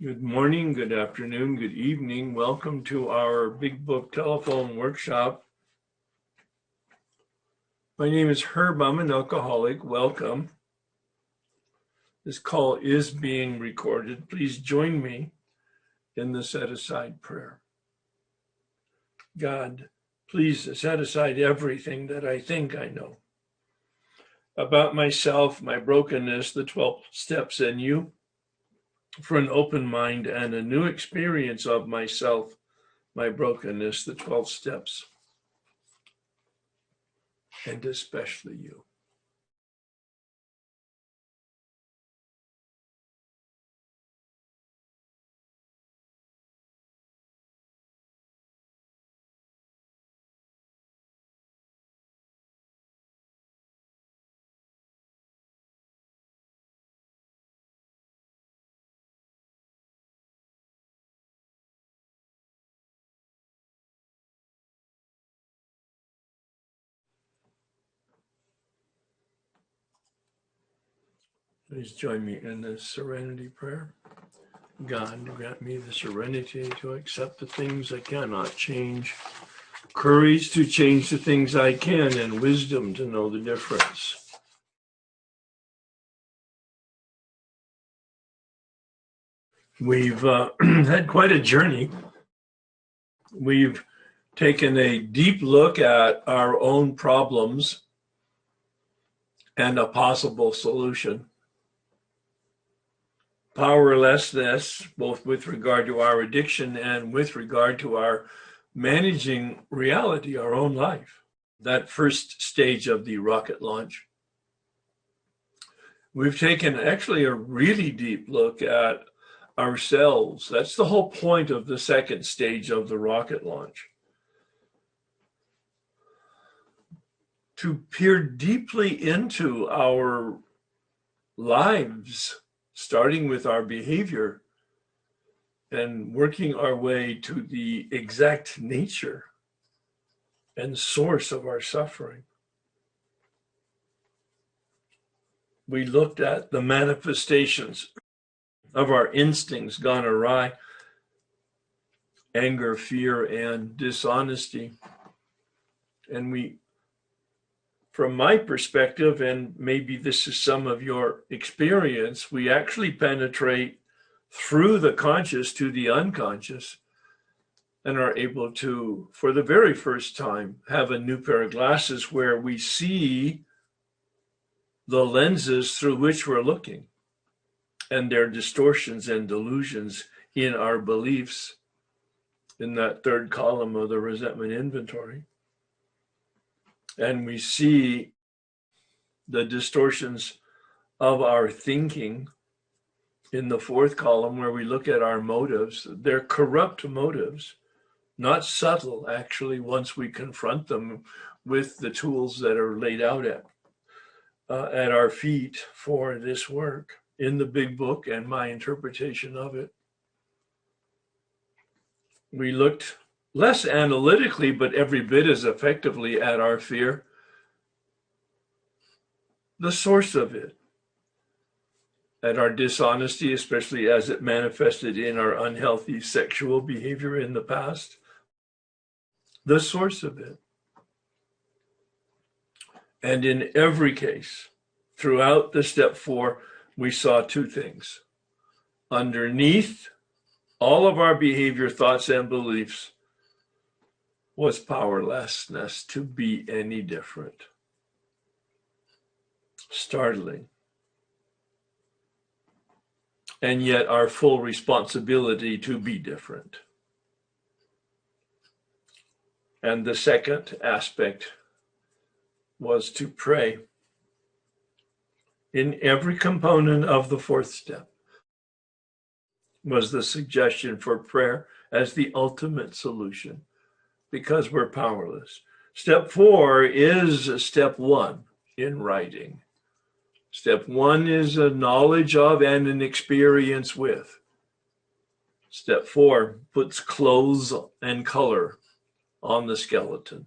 Good morning, good afternoon, good evening. Welcome to our Big Book Telephone Workshop. My name is Herb. I'm an alcoholic. Welcome. This call is being recorded. Please join me in the set-aside prayer. God, please set aside everything that I think I know about myself, my brokenness, the 12 steps in you, for an open mind and a new experience of myself, my brokenness, the 12 steps, and especially you. Please join me in the Serenity Prayer. God, grant me the serenity to accept the things I cannot change, courage to change the things I can, and wisdom to know the difference. We've had quite a journey. We've taken a deep look at our own problems and a possible solution. Powerlessness, both with regard to our addiction and with regard to our managing reality, our own life. That first stage of the rocket launch. We've taken actually a really deep look at ourselves. That's the whole point of the second stage of the rocket launch. To peer deeply into our lives, starting with our behavior and working our way to the exact nature and source of our suffering. We looked at the manifestations of our instincts gone awry, anger, fear, and dishonesty. And we, from my perspective, and maybe this is some of your experience, we actually penetrate through the conscious to the unconscious and are able to, for the very first time, have a new pair of glasses where we see the lenses through which we're looking and their distortions and delusions in our beliefs in that third column of the resentment inventory. And we see the distortions of our thinking in the fourth column where we look at our motives. They're corrupt motives, not subtle, actually, once we confront them with the tools that are laid out at our feet for this work in the big book and my interpretation of it. We looked less analytically, but every bit as effectively at our fear, the source of it, at our dishonesty, especially as it manifested in our unhealthy sexual behavior in the past, the source of it. And in every case, throughout the step 4, we saw two things. Underneath all of our behavior, thoughts, and beliefs was powerlessness to be any different. Startling. And yet our full responsibility to be different. And the second aspect was to pray in every component of the fourth step was the suggestion for prayer as the ultimate solution because we're powerless. Step 4 is step 1 in writing. Step 1 is a knowledge of and an experience with. Step 4 puts clothes and color on the skeleton.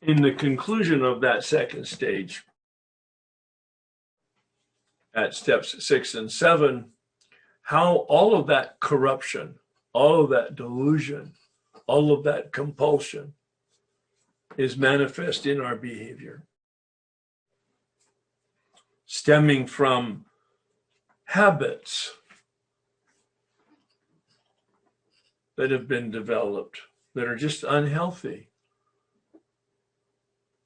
In the conclusion of that second stage, at steps 6 and 7, how all of that corruption, all of that delusion, all of that compulsion is manifest in our behavior, stemming from habits that have been developed that are just unhealthy.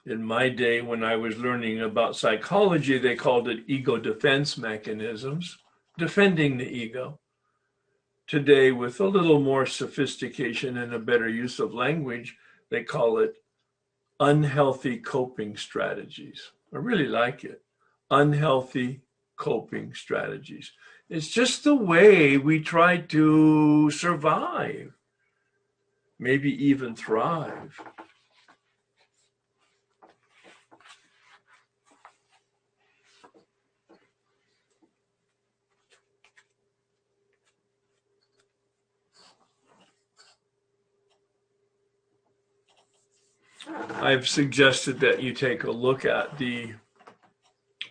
In my day, when I was learning about psychology, they called it ego defense mechanisms, defending the ego. Today, with a little more sophistication and a better use of language, they call it unhealthy coping strategies. I really like it. Unhealthy coping strategies. It's just the way we try to survive, maybe even thrive. I've suggested that you take a look at the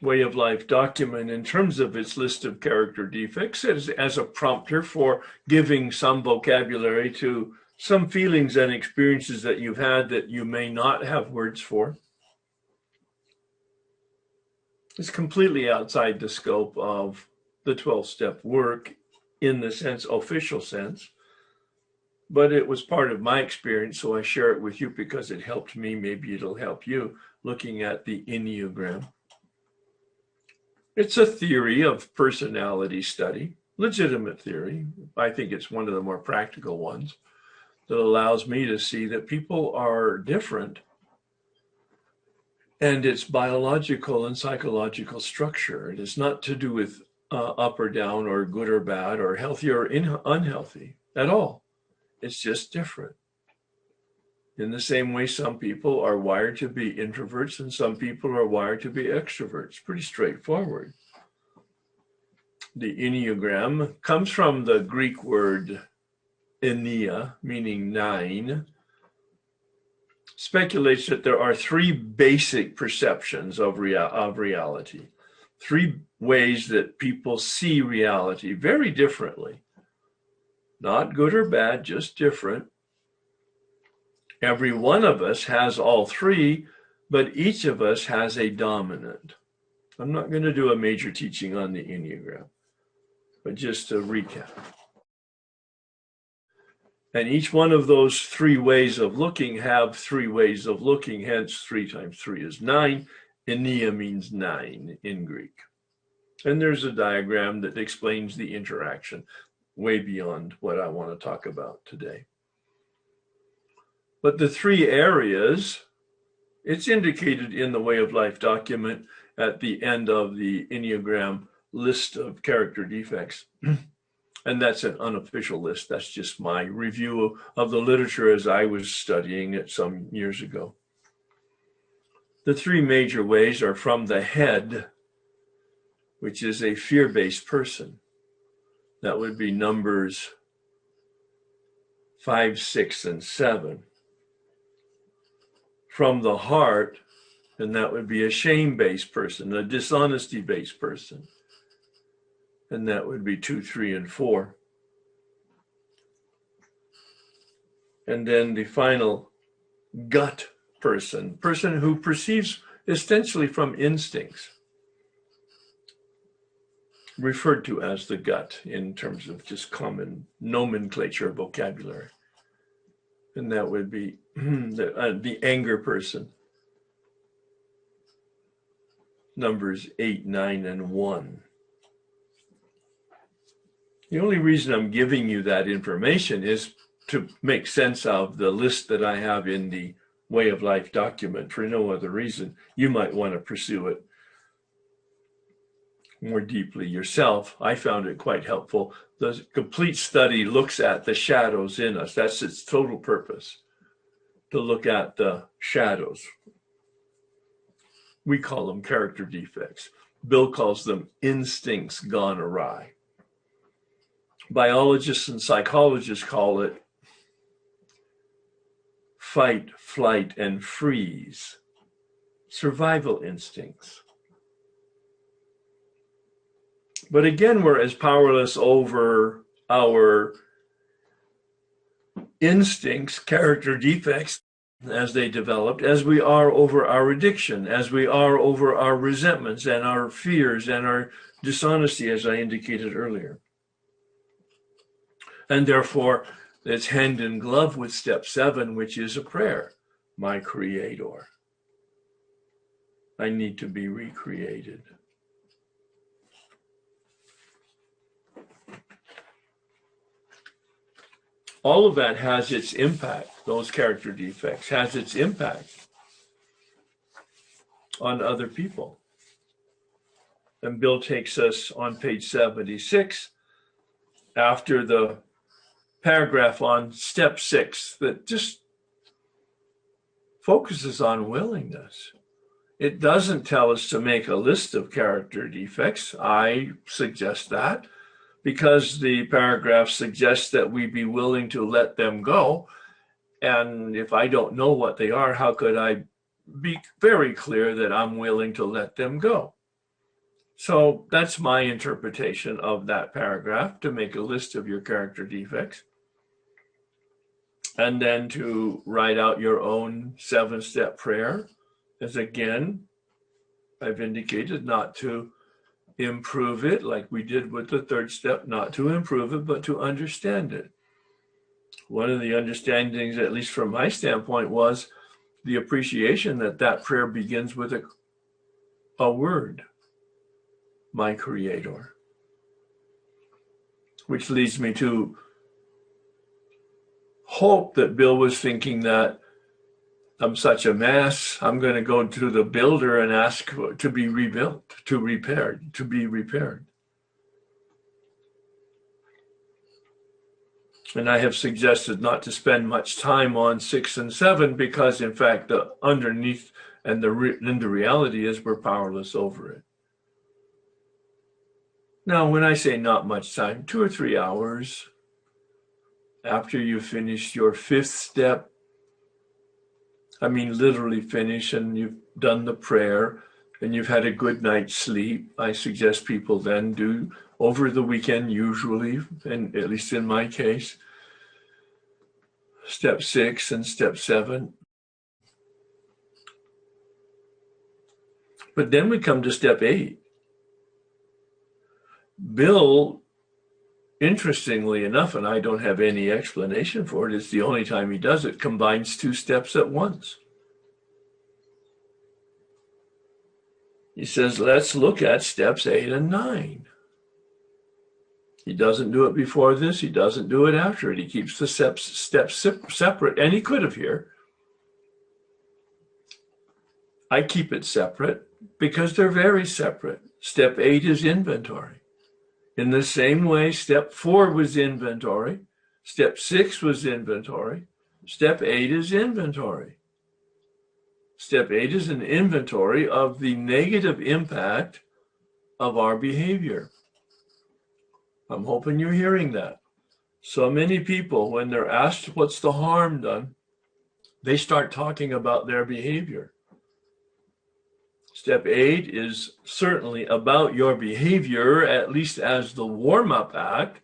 Way of Life document in terms of its list of character defects as a prompter for giving some vocabulary to some feelings and experiences that you've had that you may not have words for. It's completely outside the scope of the 12-step work in the official sense. But it was part of my experience, so I share it with you because it helped me. Maybe it'll help you, looking at the Enneagram. It's a theory of personality study, legitimate theory. I think it's one of the more practical ones that allows me to see that people are different, and it's biological and psychological structure. It is not to do with up or down or good or bad or healthy or unhealthy at all. It's just different. In the same way, some people are wired to be introverts and some people are wired to be extroverts. Pretty straightforward. The Enneagram comes from the Greek word Ennea, meaning 9. Speculates that there are 3 basic perceptions of reality. 3 ways that people see reality very differently. Not good or bad, just different. Every one of us has all 3, but each of us has a dominant. I'm not going to do a major teaching on the Enneagram, but just to recap. And each one of those 3 ways of looking have 3 ways of looking, hence 3 times 3 is 9. Ennea means 9 in Greek. And there's a diagram that explains the interaction way beyond what I want to talk about today. But the 3 areas, it's indicated in the Way of Life document at the end of the Enneagram list of character defects. And that's an unofficial list. That's just my review of the literature as I was studying it some years ago. The 3 major ways are from the head, which is a fear-based person. That would be numbers 5, 6, and 7. From the heart, and that would be a shame-based person, a dishonesty-based person. And that would be 2, 3, and 4. And then the final gut person who perceives essentially from instincts, referred to as the gut in terms of just common nomenclature vocabulary. And that would be the anger person, numbers 8, 9, and 1. The only reason I'm giving you that information is to make sense of the list that I have in the Way of Life document. For no other reason. You might want to pursue it more deeply yourself. I found it quite helpful. The complete study looks at the shadows in us. That's its total purpose, to look at the shadows. We call them character defects. Bill calls them instincts gone awry. Biologists and psychologists call it fight, flight, and freeze. Survival instincts. But again, we're as powerless over our instincts, character defects, as they developed, as we are over our addiction, as we are over our resentments and our fears and our dishonesty, as I indicated earlier. And therefore, it's hand in glove with step 7, which is a prayer. My Creator, I need to be recreated. All of that has its impact, those character defects, has its impact on other people. And Bill takes us on page 76 after the paragraph on step 6 that just focuses on willingness. It doesn't tell us to make a list of character defects. I suggest that, because the paragraph suggests that we be willing to let them go. And if I don't know what they are, how could I be very clear that I'm willing to let them go? So that's my interpretation of that paragraph, to make a list of your character defects. And then to write out your own 7-step prayer, as again, I've indicated, not to improve it like we did with the 3rd step, not to improve it, but to understand it. One of the understandings, at least from my standpoint, was the appreciation that that prayer begins with a word, my Creator. Which leads me to hope that Bill was thinking that I'm such a mess, I'm going to go to the builder and ask to be rebuilt, to be repaired. And I have suggested not to spend much time on 6 and 7 because, in fact, the underneath and the reality is we're powerless over it. Now, when I say not much time, 2 or 3 hours after you finish your 5th step, I mean, literally finish, and you've done the prayer and you've had a good night's sleep, I suggest people then do over the weekend, usually, and at least in my case, step 6 and step 7. But then we come to step 8. Bill, interestingly enough, and I don't have any explanation for it, it's the only time he does it, combines 2 steps at once. He says, let's look at steps 8 and 9. He doesn't do it before this. He doesn't do it after it. He keeps the steps separate, and he could have here. I keep it separate because they're very separate. Step 8 is inventory. In the same way, step 4 was inventory. Step 6 was inventory. Step 8 is inventory. Step 8 is an inventory of the negative impact of our behavior. I'm hoping you're hearing that. So many people, when they're asked what's the harm done, they start talking about their behavior. Step 8 is certainly about your behavior, at least as the warm-up act,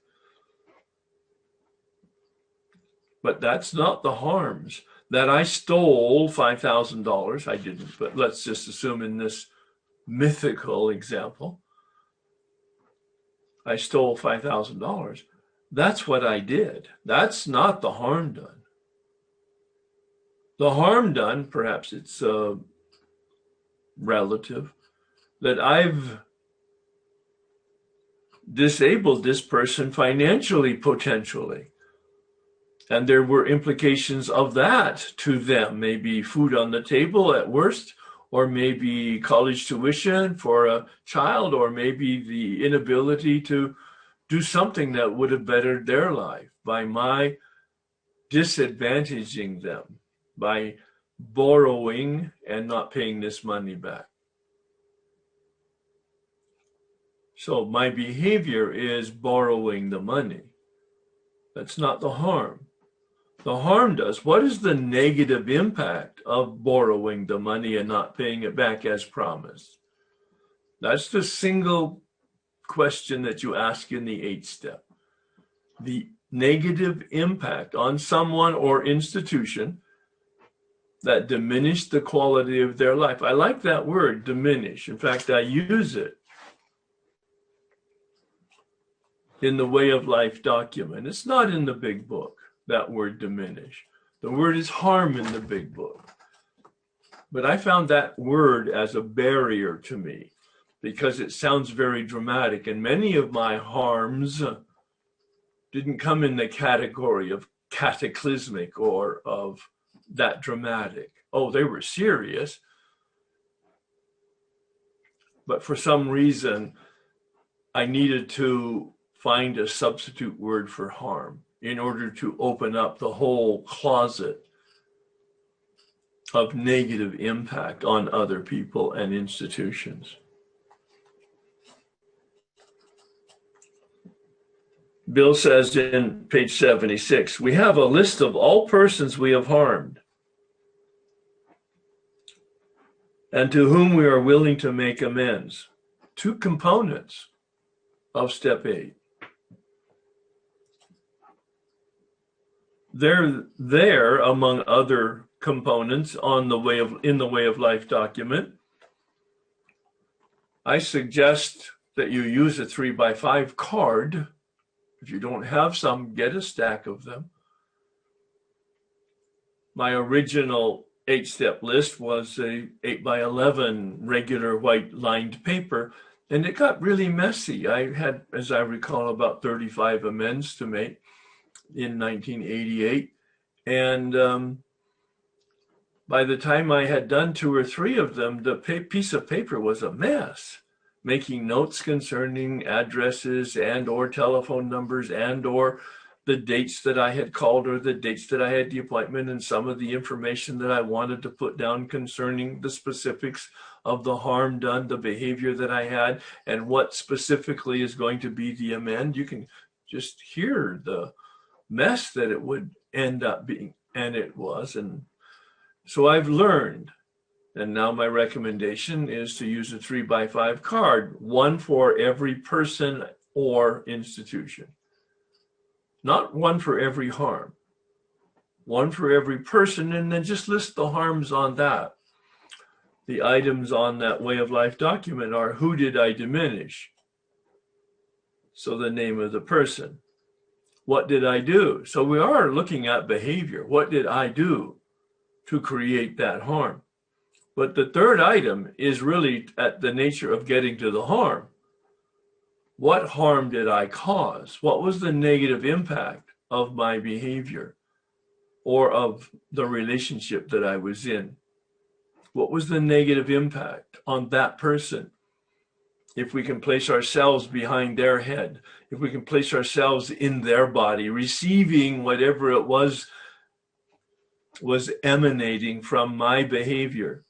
but that's not the harms. That I stole $5,000, I didn't, but let's just assume in this mythical example, I stole $5,000. That's what I did. That's not the harm done. The harm done, perhaps it's relative, that I've disabled this person financially, potentially. And there were implications of that to them, maybe food on the table at worst, or maybe college tuition for a child, or maybe the inability to do something that would have bettered their life by my disadvantaging them, by borrowing and not paying this money back. So my behavior is borrowing the money. That's not the harm. the harm does. What is the negative impact of borrowing the money and not paying it back as promised? That's the single question that you ask in the 8th step. The negative impact on someone or institution that diminished the quality of their life. I like that word, diminish. In fact, I use it in the Way of Life document. It's not in the big book, that word diminish. The word is harm in the big book. But I found that word as a barrier to me because it sounds very dramatic. And many of my harms didn't come in the category of cataclysmic or of that dramatic. Oh, they were serious. But for some reason, I needed to find a substitute word for harm in order to open up the whole closet of negative impact on other people and institutions. Bill says in page 76, we have a list of all persons we have harmed and to whom we are willing to make amends. 2 components of step 8. They're there among other components in the Way of Life document. I suggest that you use a 3x5 card. If you don't have some, get a stack of them. My original 8-step list was a 8x11 regular white lined paper, and it got really messy. I had, as I recall, about 35 amends to make in 1988. And by the time I had done 2 or 3 of them, the piece of paper was a mess, making notes concerning addresses and or telephone numbers and or the dates that I had called or the dates that I had the appointment and some of the information that I wanted to put down concerning the specifics of the harm done, the behavior that I had, and what specifically is going to be the amend. You can just hear the mess that it would end up being, and it was. And so I've learned, and now my recommendation is to use a 3x5 card, 1 for every person or institution. Not 1 for every harm, 1 for every person, and then just list the harms on that. The items on that Way of Life document are, who did I diminish? So the name of the person. What did I do? So we are looking at behavior. What did I do to create that harm? But the third item is really at the nature of getting to the harm. What harm did I cause? What was the negative impact of my behavior or of the relationship that I was in? What was the negative impact on that person? If we can place ourselves behind their head, if we can place ourselves in their body, receiving whatever it was emanating from my behavior.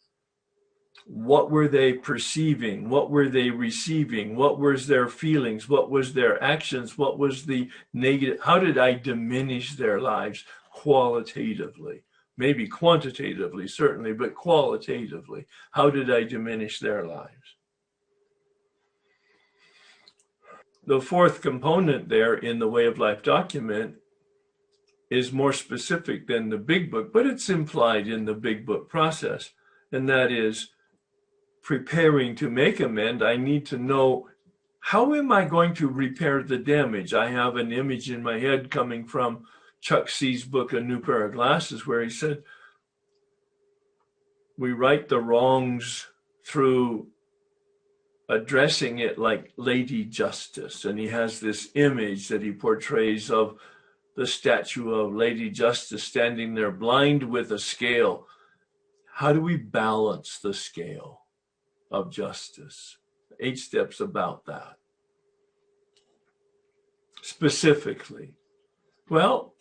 What were they perceiving? What were they receiving? What was their feelings? What was their actions? What was the negative? How did I diminish their lives qualitatively? Maybe quantitatively, certainly, but qualitatively. How did I diminish their lives? The fourth component there in the Way of Life document is more specific than the big book, but it's implied in the big book process, and that is preparing to make amend. I need to know, how am I going to repair the damage? I have an image in my head coming from Chuck C's book, A New Pair of Glasses, where he said, we right the wrongs through addressing it like Lady Justice. And he has this image that he portrays of the statue of Lady Justice standing there blind with a scale. How do we balance the scale of justice? 8 steps about that. Specifically, well,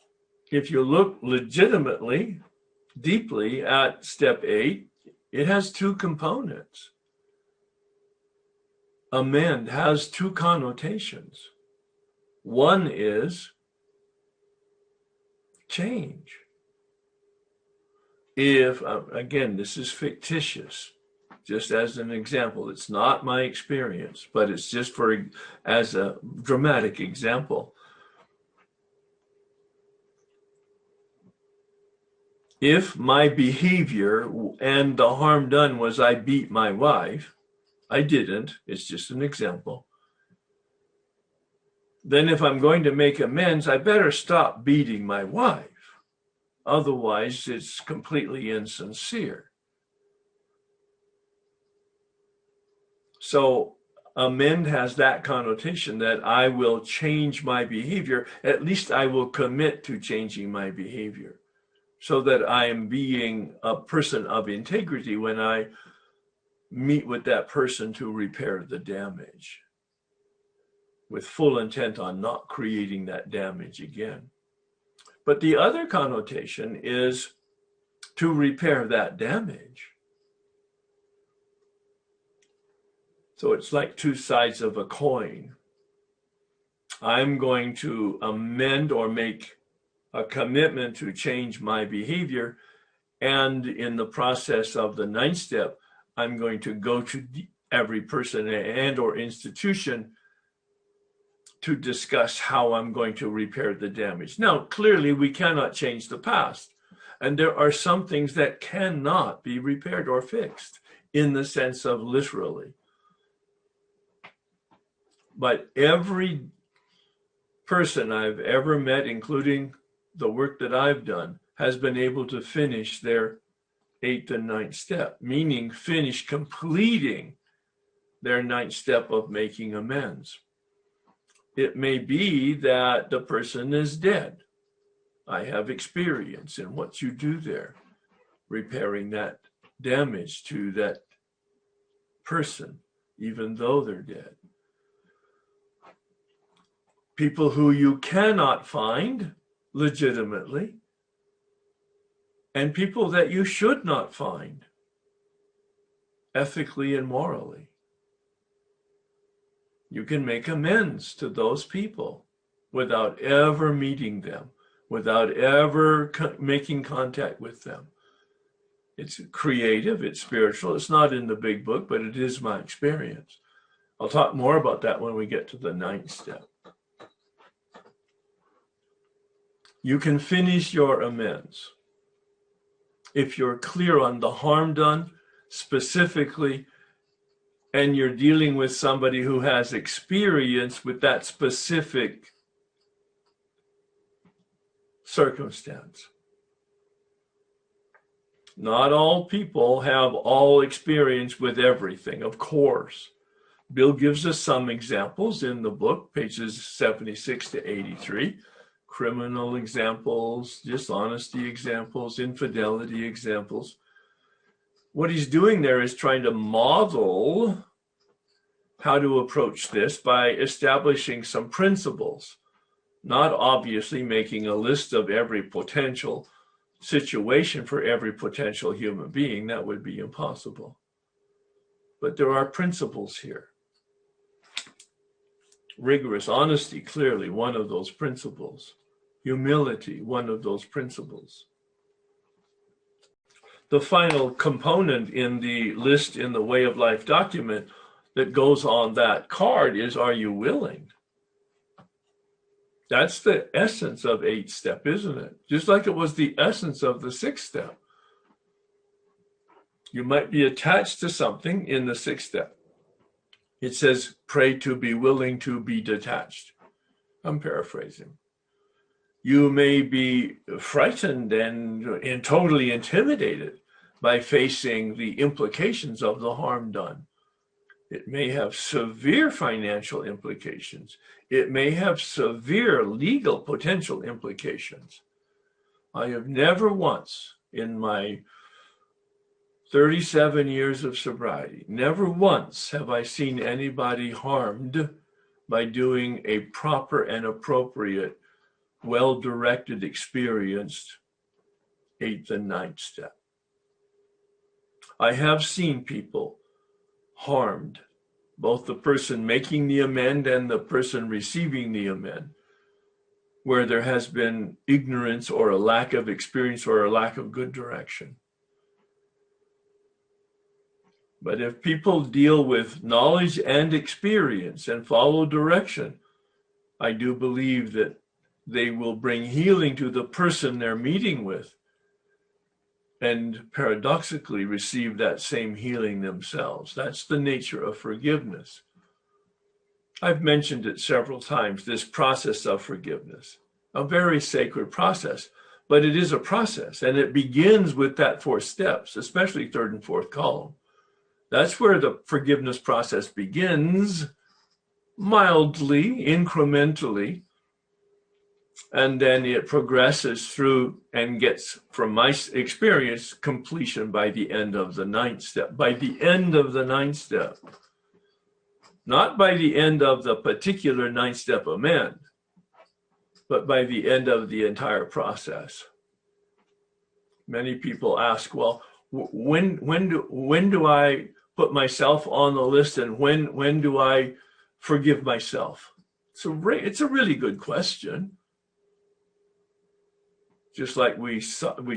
if you look legitimately, deeply at step 8, it has 2 components. Amend has 2 connotations. One is change. if, again, this is fictitious, just as an example. It's not my experience, but it's just as a dramatic example. If my behavior and the harm done was I beat my wife, I didn't, it's just an example. Then if I'm going to make amends, I better stop beating my wife. Otherwise, it's completely insincere. So amend has that connotation that I will change my behavior. At least I will commit to changing my behavior so that I am being a person of integrity when I meet with that person to repair the damage, with full intent on not creating that damage again. But the other connotation is to repair that damage. So it's like two sides of a coin. I'm going to amend or make a commitment to change my behavior. And in the process of the 9th step, I'm going to go to every person and or institution to discuss how I'm going to repair the damage. Now, clearly, we cannot change the past. And there are some things that cannot be repaired or fixed in the sense of literally. But every person I've ever met, including the work that I've done, has been able to finish their 8th and 9th step, meaning completing their 9th step of making amends. It may be that the person is dead. I have experience in what you do there, repairing that damage to that person, even though they're dead. People who you cannot find legitimately, and people that you should not find ethically and morally. You can make amends to those people without ever meeting them, without ever making contact with them. It's creative, it's spiritual. It's not in the big book, but it is my experience. I'll talk more about that when we get to the 9th step. You can finish your amends if you're clear on the harm done specifically, and you're dealing with somebody who has experience with that specific circumstance. Not all people have all experience with everything, of course. Bill gives us some examples in the book, pages 76 to 83. Criminal examples, dishonesty examples, infidelity examples. What he's doing there is trying to model how to approach this by establishing some principles, not obviously making a list of every potential situation for every potential human being. That would be impossible. But there are principles here. Rigorous honesty, clearly one of those principles. Humility, one of those principles. The final component in the list in the Way of Life document that goes on that card is, are you willing? That's the essence of 8th step, isn't it? Just like it was the essence of the 6th step. You might be attached to something in the 6th step. It says, pray to be willing to be detached. I'm paraphrasing. You may be frightened and totally intimidated by facing the implications of the harm done. It may have severe financial implications. It may have severe legal potential implications. I have never once in my 37 years of sobriety, never once have I seen anybody harmed by doing a proper and appropriate, well-directed, experienced 8th and 9th step. I have seen people harmed, both the person making the amend and the person receiving the amend, where there has been ignorance or a lack of experience or a lack of good direction. But if people deal with knowledge and experience and follow direction, I do believe that they will bring healing to the person they're meeting with and paradoxically receive that same healing themselves. That's the nature of forgiveness. I've mentioned it several times, this process of forgiveness, a very sacred process, but it is a process, and it begins with that 4 steps, especially 3rd and 4th column. That's where the forgiveness process begins, mildly, incrementally, and then it progresses through and gets, from my experience, completion by the end of the 9th step. By the end of the 9th step. Not by the end of the particular 9th step amend, but by the end of the entire process. Many people ask, well, when do I put myself on the list, and when do I forgive myself? It's a really good question. Just like we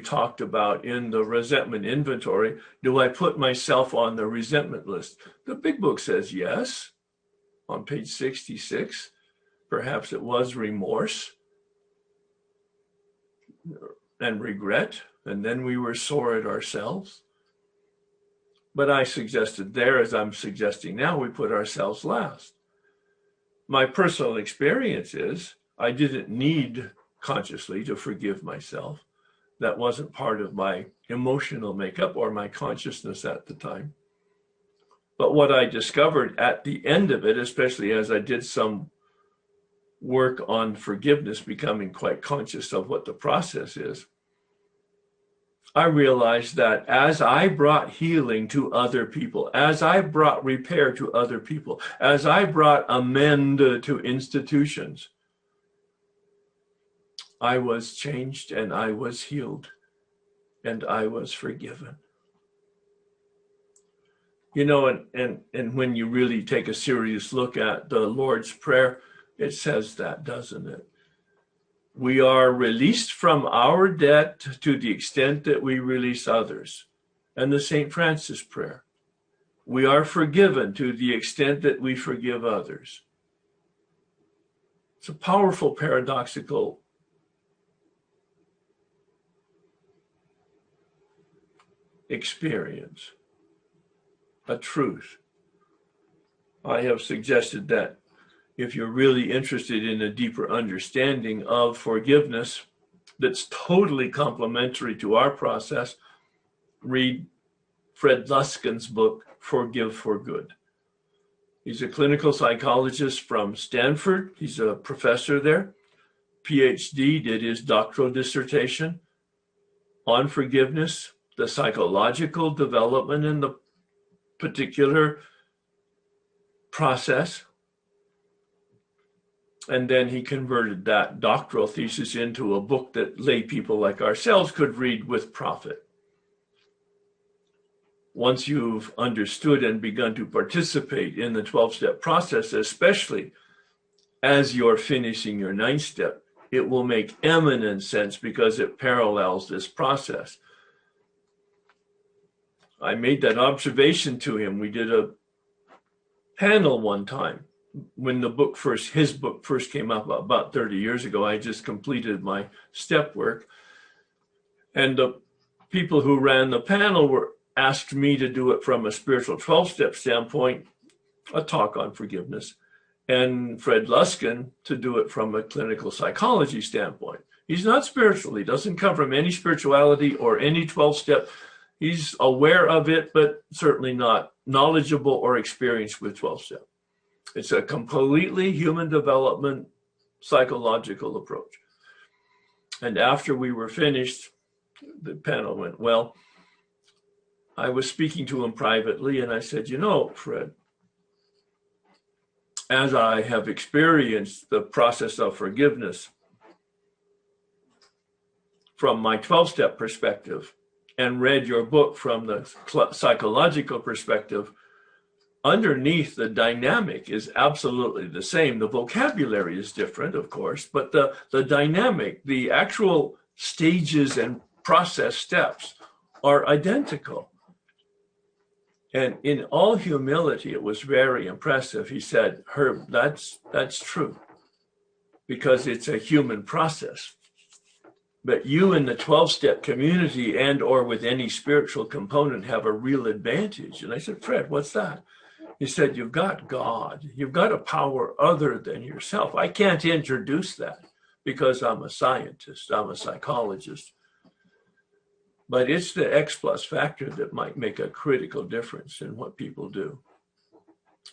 talked about in the resentment inventory, do I put myself on the resentment list? The big book says yes, on page 66. Perhaps it was remorse and regret, and then we were sore at ourselves. But I suggested there, as I'm suggesting now, we put ourselves last. My personal experience is I didn't need consciously to forgive myself. That wasn't part of my emotional makeup or my consciousness at the time. But what I discovered at the end of it, especially as I did some work on forgiveness, becoming quite conscious of what the process is, I realized that as I brought healing to other people, as I brought repair to other people, as I brought amend to institutions, I was changed and I was healed and I was forgiven. You know, and when you really take a serious look at the Lord's Prayer, it says that, doesn't it? We are released from our debt to the extent that we release others. And the St. Francis Prayer. We are forgiven to the extent that we forgive others. It's a powerful paradoxical experience, a truth. I have suggested that if you're really interested in a deeper understanding of forgiveness that's totally complementary to our process, read Fred Luskin's book, Forgive for Good. He's a clinical psychologist from Stanford. He's a professor there, PhD, did his doctoral dissertation on forgiveness, the psychological development in the particular process. And then he converted that doctoral thesis into a book that lay people like ourselves could read with profit. Once you've understood and begun to participate in the 12-step process, especially as you're finishing your 9th step, it will make eminent sense because it parallels this process. I made that observation to him. We did a panel one time when his book first came up about 30 years ago. I just completed my step work. And the people who ran the panel asked me to do it from a spiritual 12-step standpoint, a talk on forgiveness, and Fred Luskin to do it from a clinical psychology standpoint. He's not spiritual. He doesn't come from any spirituality or any 12-step. He's aware of it, but certainly not knowledgeable or experienced with 12-step. It's a completely human development psychological approach. And after we were finished, the panel went, well, I was speaking to him privately, and I said, you know, Fred, as I have experienced the process of forgiveness from my 12-step perspective and read your book from the psychological perspective, underneath the dynamic is absolutely the same. The vocabulary is different, of course, but the dynamic, the actual stages and process steps are identical. And in all humility, it was very impressive. He said, Herb, that's true, because it's a human process. But you in the 12-step community and or with any spiritual component have a real advantage. And I said, Fred, what's that? He said, you've got God. You've got a power other than yourself. I can't introduce that because I'm a scientist. I'm a psychologist. But it's the X plus factor that might make a critical difference in what people do.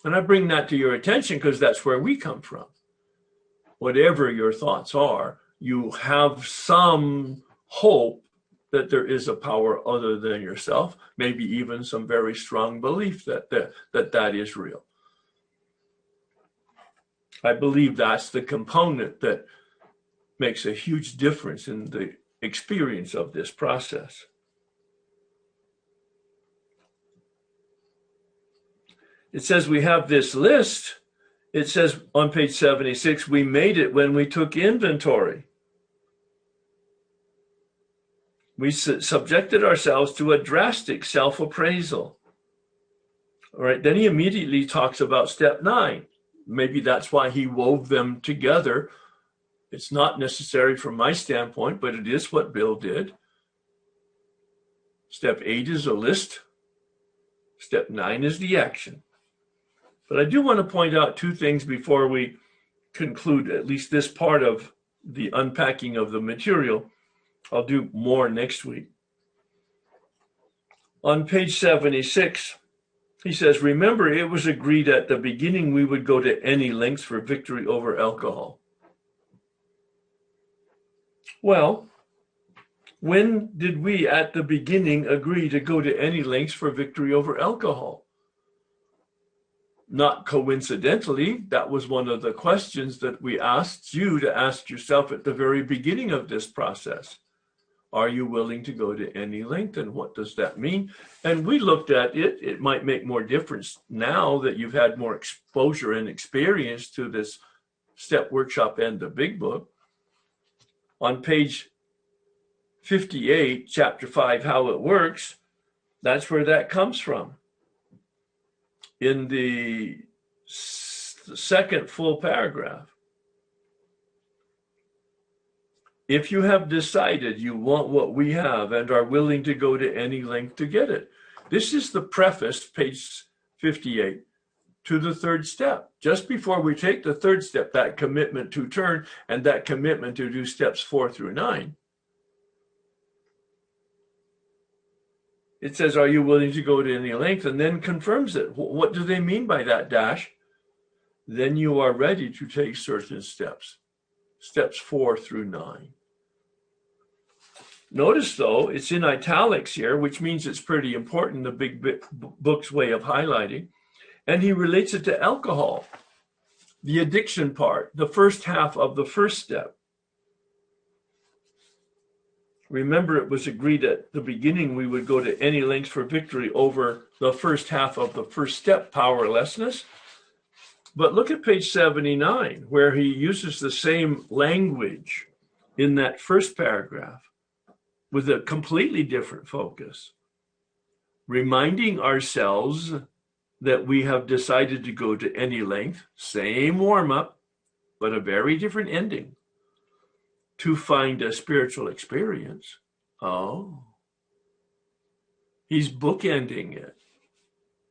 And I bring that to your attention because that's where we come from. Whatever your thoughts are, you have some hope that there is a power other than yourself, maybe even some very strong belief that is real. I believe that's the component that makes a huge difference in the experience of this process. It says we have this list. It says on page 76, we made it when we took inventory. We subjected ourselves to a drastic self-appraisal. All right, then he immediately talks about step 9. Maybe that's why he wove them together. It's not necessary from my standpoint, but it is what Bill did. Step 8 is a list. Step 9 is the action. But I do want to point out 2 things before we conclude at least this part of the unpacking of the material. I'll do more next week. On page 76, he says, remember, it was agreed at the beginning we would go to any lengths for victory over alcohol. Well, when did we at the beginning agree to go to any lengths for victory over alcohol? Not coincidentally, that was one of the questions that we asked you to ask yourself at the very beginning of this process. Are you willing to go to any length, and what does that mean? And we looked at it. It might make more difference now that you've had more exposure and experience to this step workshop and the big book. On page 58, chapter 5, How It Works, that's where that comes from. In the second full paragraph, if you have decided you want what we have and are willing to go to any length to get it. This is the preface, page 58, to the 3rd step. Just before we take the 3rd step, that commitment to turn and that commitment to do steps 4 through 9. It says, are you willing to go to any length? And then confirms it. What do they mean by that dash? Then you are ready to take certain steps. Steps 4 through 9. Notice, though, it's in italics here, which means it's pretty important, the big book's way of highlighting. And he relates it to alcohol, the addiction part, the first half of the 1st step. Remember, it was agreed at the beginning we would go to any lengths for victory over the first half of the 1st step, powerlessness. But look at page 79, where he uses the same language in that 1st paragraph with a completely different focus, reminding ourselves that we have decided to go to any length, same warm-up, but a very different ending, to find a spiritual experience. Oh, he's bookending it.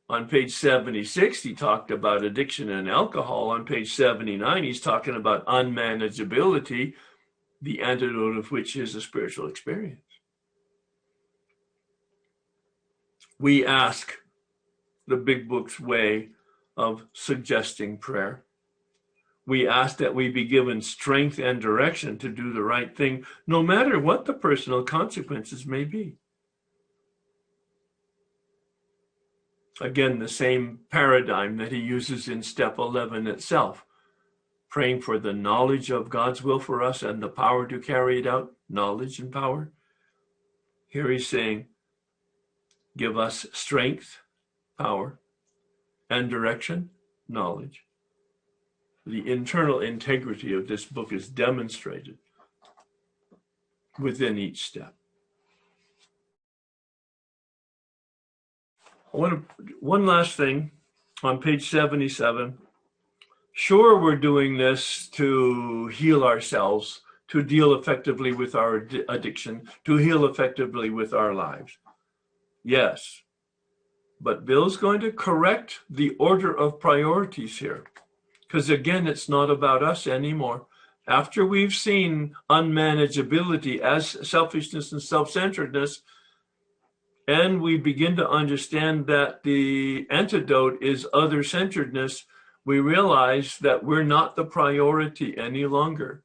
On page 76, he talked about addiction and alcohol. On page 79, he's talking about unmanageability, the antidote of which is a spiritual experience. We ask the big book's way of suggesting prayer. We ask that we be given strength and direction to do the right thing, no matter what the personal consequences may be. Again, the same paradigm that he uses in step 11 itself, praying for the knowledge of God's will for us and the power to carry it out, knowledge and power. Here he's saying, give us strength, power, and direction, knowledge. The internal integrity of this book is demonstrated within each step. One last thing on page 77. Sure, we're doing this to heal ourselves, to deal effectively with our addiction, to heal effectively with our lives. Yes, but Bill's going to correct the order of priorities here. Because again, it's not about us anymore. After we've seen unmanageability as selfishness and self-centeredness, and we begin to understand that the antidote is other-centeredness, we realize that we're not the priority any longer,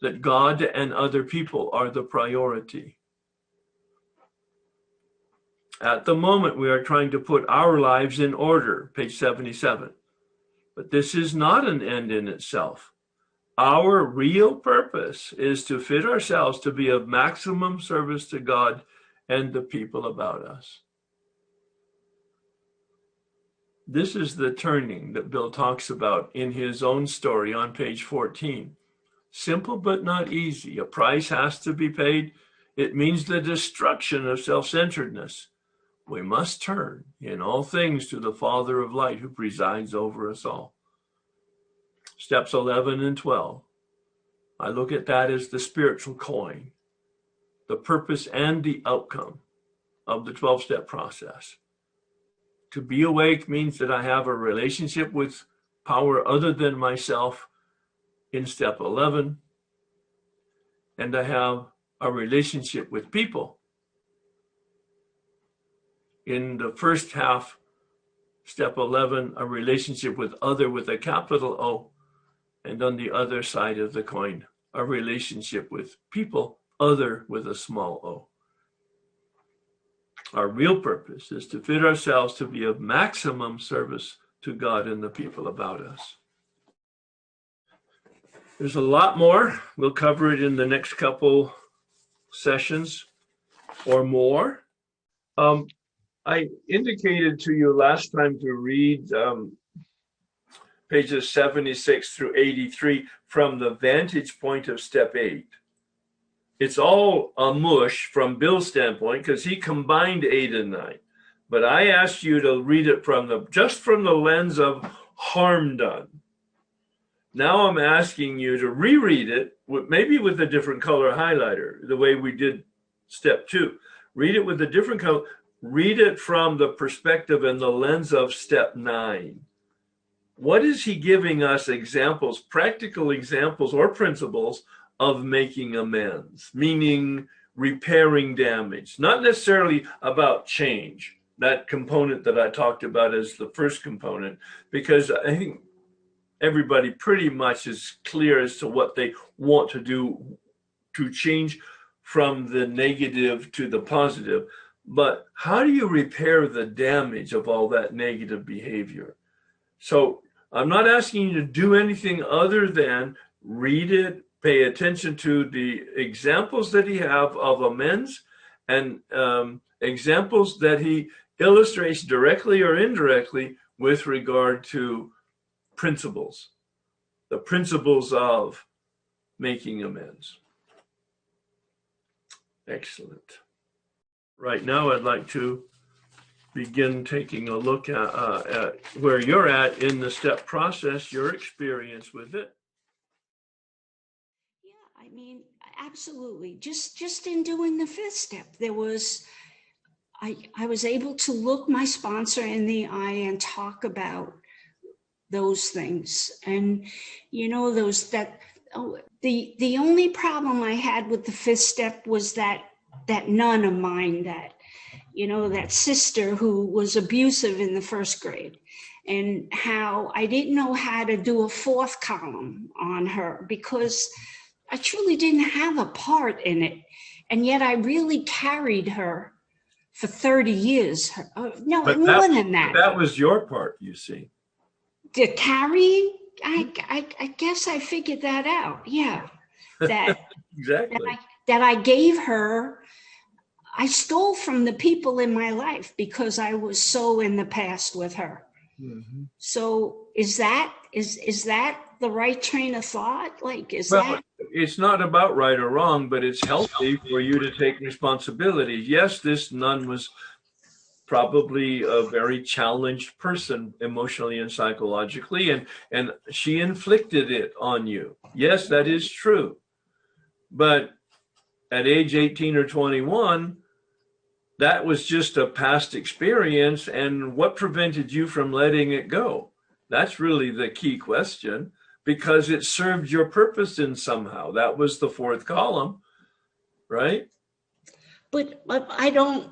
that God and other people are the priority. At the moment, we are trying to put our lives in order, page 77. But this is not an end in itself. Our real purpose is to fit ourselves to be of maximum service to God and the people about us. This is the turning that Bill talks about in his own story on page 14. Simple but not easy. A price has to be paid. It means the destruction of self-centeredness. We must turn in all things to the Father of light who presides over us all. Steps 11 and 12. I look at that as the spiritual coin, the purpose and the outcome of the 12-step process. To be awake means that I have a relationship with power other than myself in step 11, and I have a relationship with people. In the first half, step 11, a relationship with other with a capital O, and on the other side of the coin, a relationship with people, other with a small o. Our real purpose is to fit ourselves to be of maximum service to God and the people about us. There's a lot more. We'll cover it in the next couple sessions or more. I indicated to you last time to read pages 76 through 83 from the vantage point of step 8. It's all a mush from Bill's standpoint because he combined 8 and 9. But I asked you to read it just from the lens of harm done. Now I'm asking you to reread it, maybe with a different color highlighter, the way we did step 2. Read it with a different color. Read it from the perspective and the lens of step 9. What is he giving us examples, practical examples or principles of making amends, meaning repairing damage, not necessarily about change, that component that I talked about as the first component, because I think everybody pretty much is clear as to what they want to do to change from the negative to the positive. But how do you repair the damage of all that negative behavior? So I'm not asking you to do anything other than read it, pay attention to the examples that he have of amends and examples that he illustrates directly or indirectly with regard to principles, the principles of making amends. Excellent. Right now, I'd like to begin taking a look at where you're at in the step process, your experience with it. Yeah, I mean, absolutely. Just in doing the 5th step, I was able to look my sponsor in the eye and talk about those things. And, you know, the only problem I had with the 5th step was that nun of mine, that sister who was abusive in the 1st grade, and how I didn't know how to do a 4th column on her because I truly didn't have a part in it. And yet I really carried her for 30 years. No, but more than that. That was your part, you see. The carrying, I guess I figured that out. Yeah. That exactly. That I gave her. I stole from the people in my life because I was so in the past with her. Mm-hmm. So is that the right train of thought? It's not about right or wrong, but it's healthy for you to take responsibility. Yes, this nun was probably a very challenged person emotionally and psychologically, and she inflicted it on you. Yes, that is true. But at age 18 or 21, that was just a past experience. And what prevented you from letting it go? That's really the key question, because it served your purpose in somehow. That was the fourth column, right? But I don't,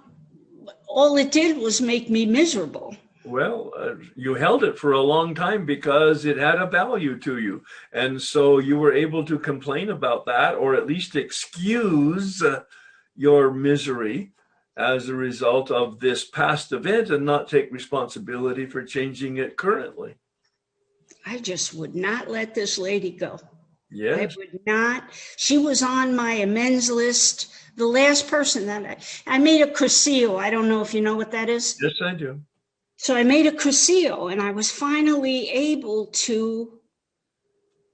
all it did was make me miserable. Well, you held it for a long time because it had a value to you. And so you were able to complain about that, or at least excuse your misery as a result of this past event, and not take responsibility for changing it currently. I just would not let this lady go. Yes. I would not. She was on my amends list. The last person that I made a crucio. I don't know if you know what that is. Yes, I do. So I made a crucio, and I was finally able to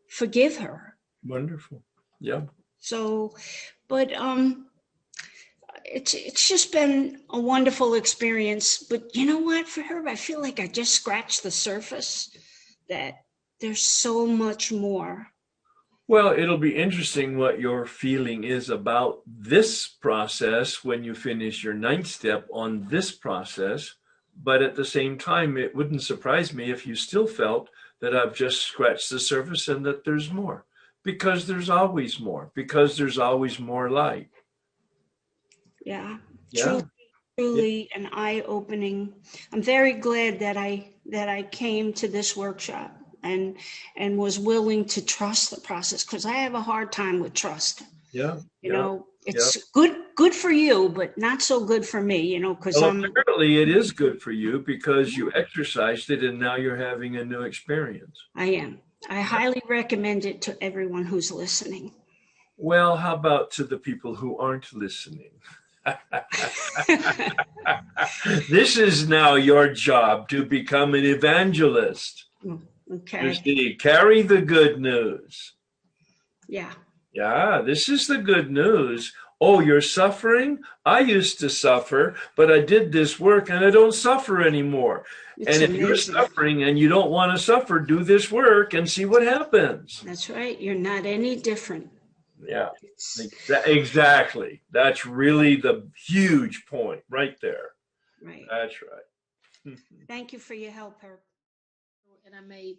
forgive her. Wonderful. Yeah. So, but it's just been a wonderful experience. But you know what? For her, I feel like I just scratched the surface, that there's so much more. Well, it'll be interesting what your feeling is about this process when you finish your 9th step on this process. But at the same time, it wouldn't surprise me if you still felt that I've just scratched the surface and that there's more, because there's always more, because there's always more light. Yeah. Yeah. Truly an eye-opening. I'm very glad that I came to this workshop and was willing to trust the process, because I have a hard time with trust. Yeah. You know, it's good for you, but not so good for me, you know, because apparently it is good for you because you exercised it and now you're having a new experience. I am. I highly recommend it to everyone who's listening. Well, how about to the people who aren't listening? This is now your job, to become an evangelist. Okay. You see, carry the good news. Yeah. Yeah, this is the good news. Oh, you're suffering? I used to suffer, but I did this work and I don't suffer anymore. And if you're suffering and you don't want to suffer, do this work and see what happens. That's right. You're not any different. Yeah, exactly. That's really the huge point right there. Right. That's right. Thank you for your help, Herb. And I made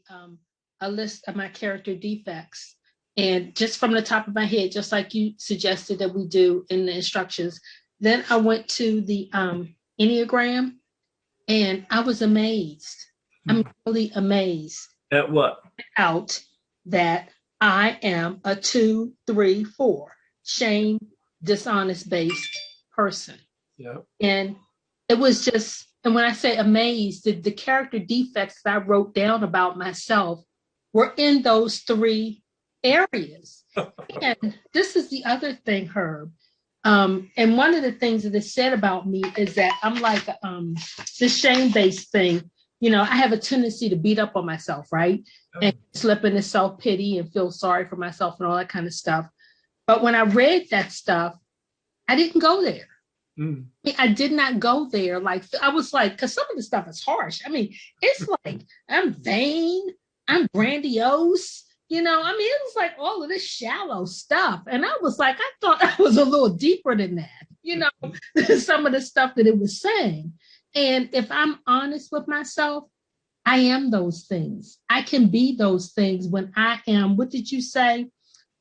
a list of my character defects. And just from the top of my head, just like you suggested that we do in the instructions, then I went to the Enneagram, and I was amazed. I'm really amazed. At what? Out that I am a 2, 3, 4 shame, dishonest based person. Yeah. And it was just, and when I say amazed, the character defects that I wrote down about myself were in those 3 areas. And this is the other thing, Herb. And one of the things that is said about me is that I'm like the shame-based thing. You know, I have a tendency to beat up on myself, right? And slip into self-pity and feel sorry for myself and all that kind of stuff. But when I read that stuff, I didn't go there. I did not go there. Like, I was like, because some of the stuff is harsh. I mean, it's like, I'm vain, I'm grandiose. You know, I mean, it was like all of this shallow stuff. And I was like, I thought I was a little deeper than that, you know, some of the stuff that it was saying. And if I'm honest with myself, I am those things. I can be those things when I am, what did you say?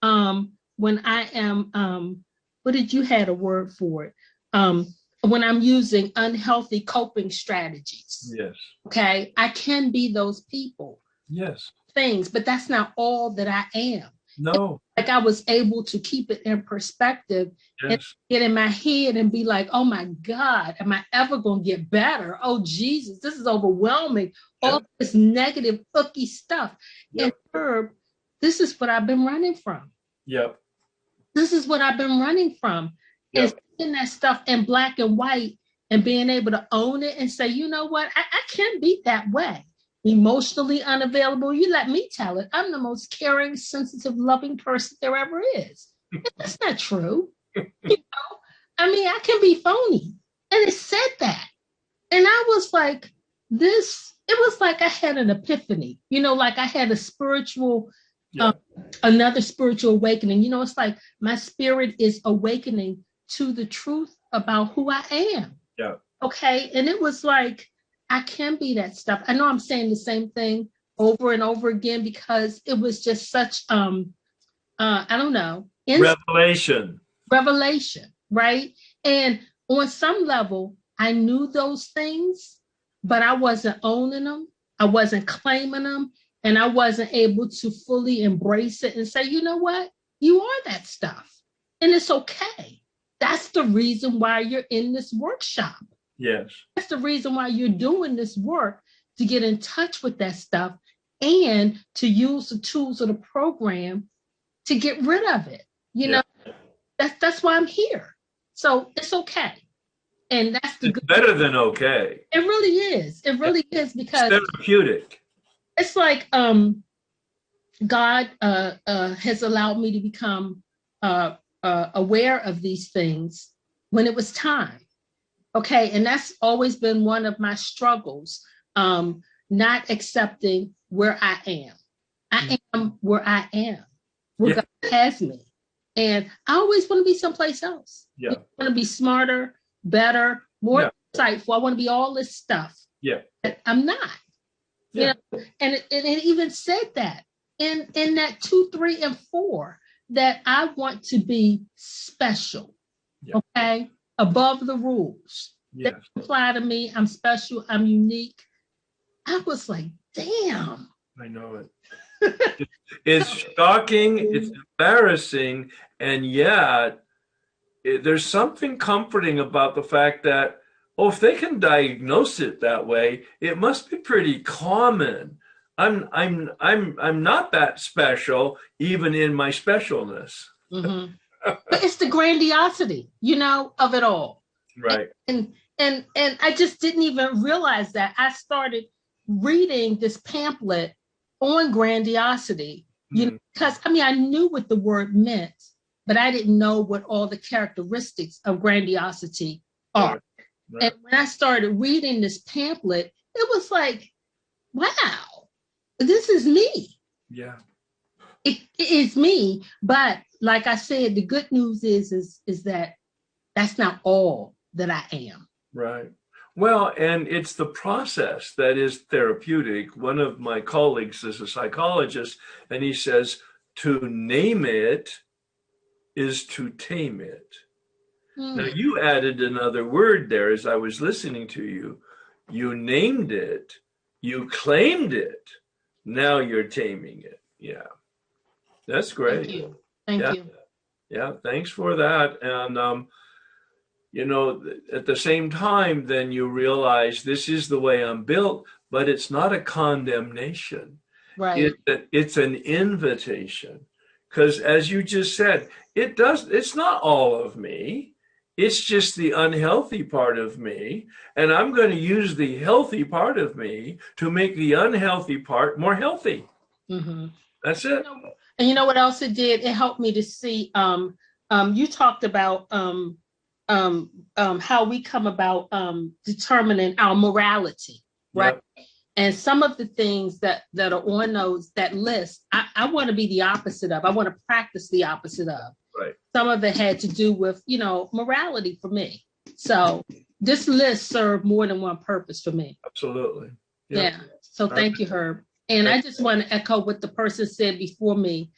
When I am, what did you had a word for it? When I'm using unhealthy coping strategies. Yes. Okay. I can be those people. Yes. Things, but that's not all that I am. No. Like I was able to keep it in perspective and get in my head and be like, oh my God, am I ever going to get better? Oh Jesus, this is overwhelming. All this negative, icky stuff. And Herb, this is what I've been running from. Yep. This is what I've been running from. Is seeing that stuff in black and white and being able to own it and say, you know what, I can be that way. Emotionally unavailable, you let me tell it. I'm the most caring, sensitive, loving person there ever is. That's not true. You know, I mean, I can be phony, and it said that. And I was like, it was like I had an epiphany, like I had a spiritual, another spiritual awakening. It's like my spirit is awakening to the truth about who I am. Yeah. Okay. And it was like, I can be that stuff. I know I'm saying the same thing over and over again because it was just such, I don't know. Revelation, right? And on some level, I knew those things, but I wasn't owning them. I wasn't claiming them. And I wasn't able to fully embrace it and say, you know what? You are that stuff. And it's okay. That's the reason why you're in this workshop. Yes. That's the reason why you're doing this work, to get in touch with that stuff and to use the tools of the program to get rid of it. That's why I'm here. So it's okay. And that's the good. Better than okay. It really is. It really is, because it's therapeutic. It's like God has allowed me to become aware of these things when it was time. Okay. And that's always been one of my struggles, not accepting where I am. I am where I am, where God has me. And I always want to be someplace else. I want to be smarter, better, more insightful. I want to be all this stuff. I'm not. And it even said that in that 2, 3, and 4, that I want to be special. Okay. Above the rules. They apply to me. I'm special. I'm unique. I was like, damn. I know it. It's shocking. It's embarrassing. And yet there's something comforting about the fact that, if they can diagnose it that way, it must be pretty common. I'm not that special, even in my specialness. Mm-hmm. But it's the grandiosity, of it all. Right. And I just didn't even realize that. I started reading this pamphlet on grandiosity, because I knew what the word meant, but I didn't know what all the characteristics of grandiosity are. Right. And when I started reading this pamphlet, it was like, wow, this is me. Yeah. It is me. But like I said, the good news is that that's not all that I am. Right. Well, and it's the process that is therapeutic. One of my colleagues is a psychologist, and he says, to name it is to tame it. Now, you added another word there as I was listening to you. You named it. You claimed it. Now you're taming it. Yeah. That's great. Thank you. Thank you. Yeah, thanks for that. And, at the same time, then you realize this is the way I'm built, but it's not a condemnation. Right. It's an invitation. Because as you just said, it's not all of me. It's just the unhealthy part of me. And I'm going to use the healthy part of me to make the unhealthy part more healthy. Mm-hmm. That's it. And you know what else it did? It helped me to see, you talked about how we come about determining our morality, right? Yep. And some of the things that are on that list, I want to be the opposite of. I want to practice the opposite of. Right. Some of it had to do with, morality for me. So this list served more than one purpose for me. Absolutely. Yep. Yeah. So thank you, Herb. And I just want to echo what the person said before me.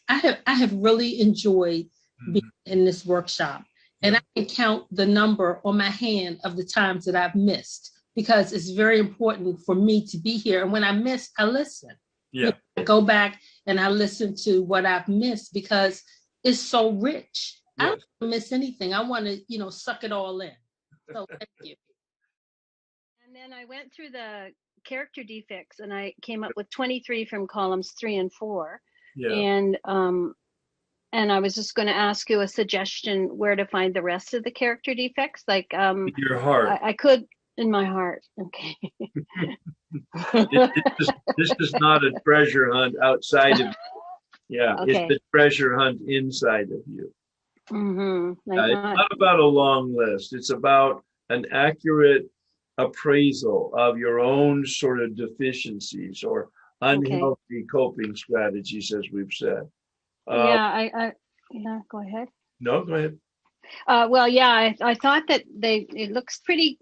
I have really enjoyed being in this workshop. And I can count the number on my hand of the times that I've missed, because it's very important for me to be here. And when I miss, I listen. Yeah. I go back and I listen to what I've missed, because it's so rich. Yes. I don't want to miss anything. I want to, suck it all in. So thank you. And then I went through the character defects and I came up with 23 from columns 3 and 4. Yeah. And I was just going to ask you a suggestion where to find the rest of the character defects. Like your heart. I could in my heart. Okay. This is not a treasure hunt outside of you. Yeah, okay. It's the treasure hunt inside of you. Mm-hmm. It's not about a long list. It's about an accurate appraisal of your own sort of deficiencies or unhealthy coping strategies, as we've said. Yeah, yeah, go ahead. No, go ahead. Well, yeah, I thought that it looks pretty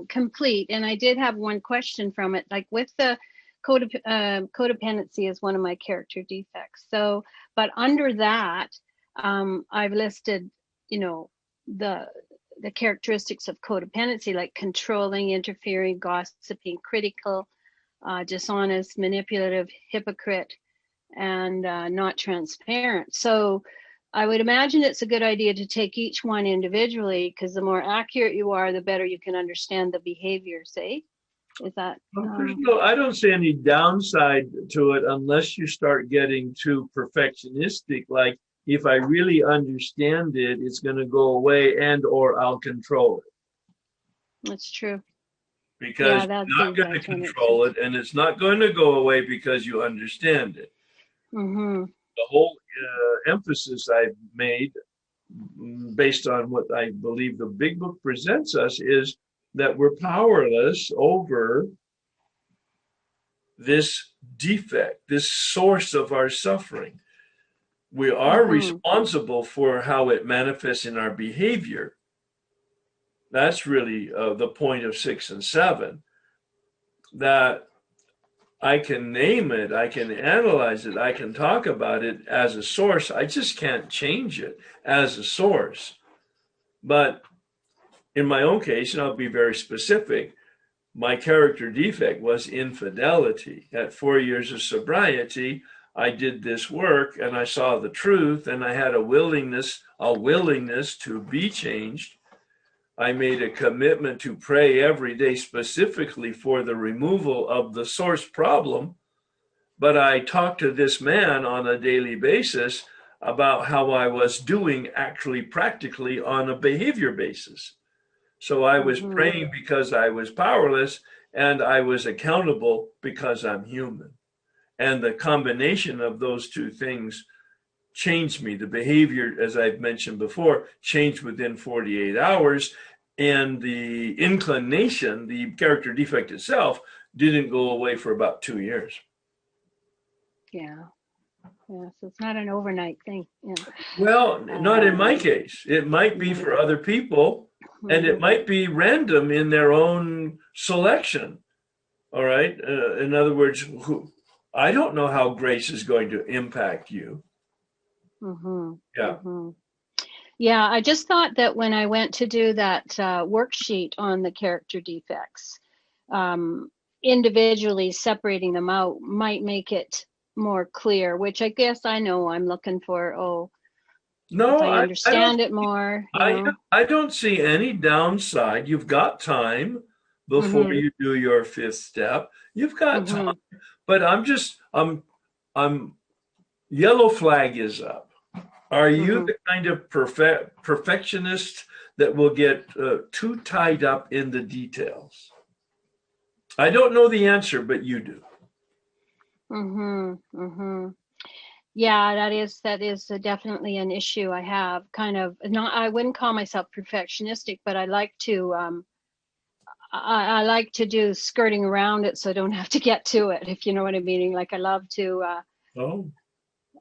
complete, and I did have one question from it, like with the codependency is one of my character defects. So, but under that, I've listed, the characteristics of codependency, like controlling, interfering, gossiping, critical, dishonest, manipulative, hypocrite, and not transparent. So I would imagine it's a good idea to take each one individually, because the more accurate you are, the better you can understand the behaviors, eh? Is that? I don't see any downside to it unless you start getting too perfectionistic. Like, if I really understand it, it's going to go away, or I'll control it. That's true. Because you're not going to control it, and it's not going to go away because you understand it. Mm-hmm. The whole emphasis I've made, based on what I believe the Big Book presents us, is that we're powerless over this defect, this source of our suffering. We are responsible for how it manifests in our behavior. That's really the point of 6 and 7, that I can name it, I can analyze it, I can talk about it as a source. I just can't change it as a source. But in my own case, and I'll be very specific, my character defect was infidelity. At 4 years of sobriety, I did this work and I saw the truth, and I had a willingness to be changed. I made a commitment to pray every day specifically for the removal of the source problem. But I talked to this man on a daily basis about how I was doing actually practically on a behavior basis. So I was praying because I was powerless, and I was accountable because I'm human. And the combination of those two things changed me. The behavior, as I've mentioned before, changed within 48 hours. And the inclination, the character defect itself, didn't go away for about 2 years. Yeah. Yeah, so it's not an overnight thing. Yeah. Well, not in my case. It might be for other people, and it might be random in their own selection. All right. In other words, I don't know how grace is going to impact you. Yeah. Yeah, I just thought that when I went to do that worksheet on the character defects, individually separating them out might make it more clear, which I guess I know I'm looking for. No, if I understand it more. I don't see any downside. You've got time before you do your 5th step. You've got time, but I'm yellow flag is up. Are you the kind of perfectionist that will get too tied up in the details? I don't know the answer, but you do. Yeah, that is definitely an issue I have. Kind of not. I wouldn't call myself perfectionistic, but I like to. I like to do skirting around it, so I don't have to get to it. If you know what I mean. Like I love to.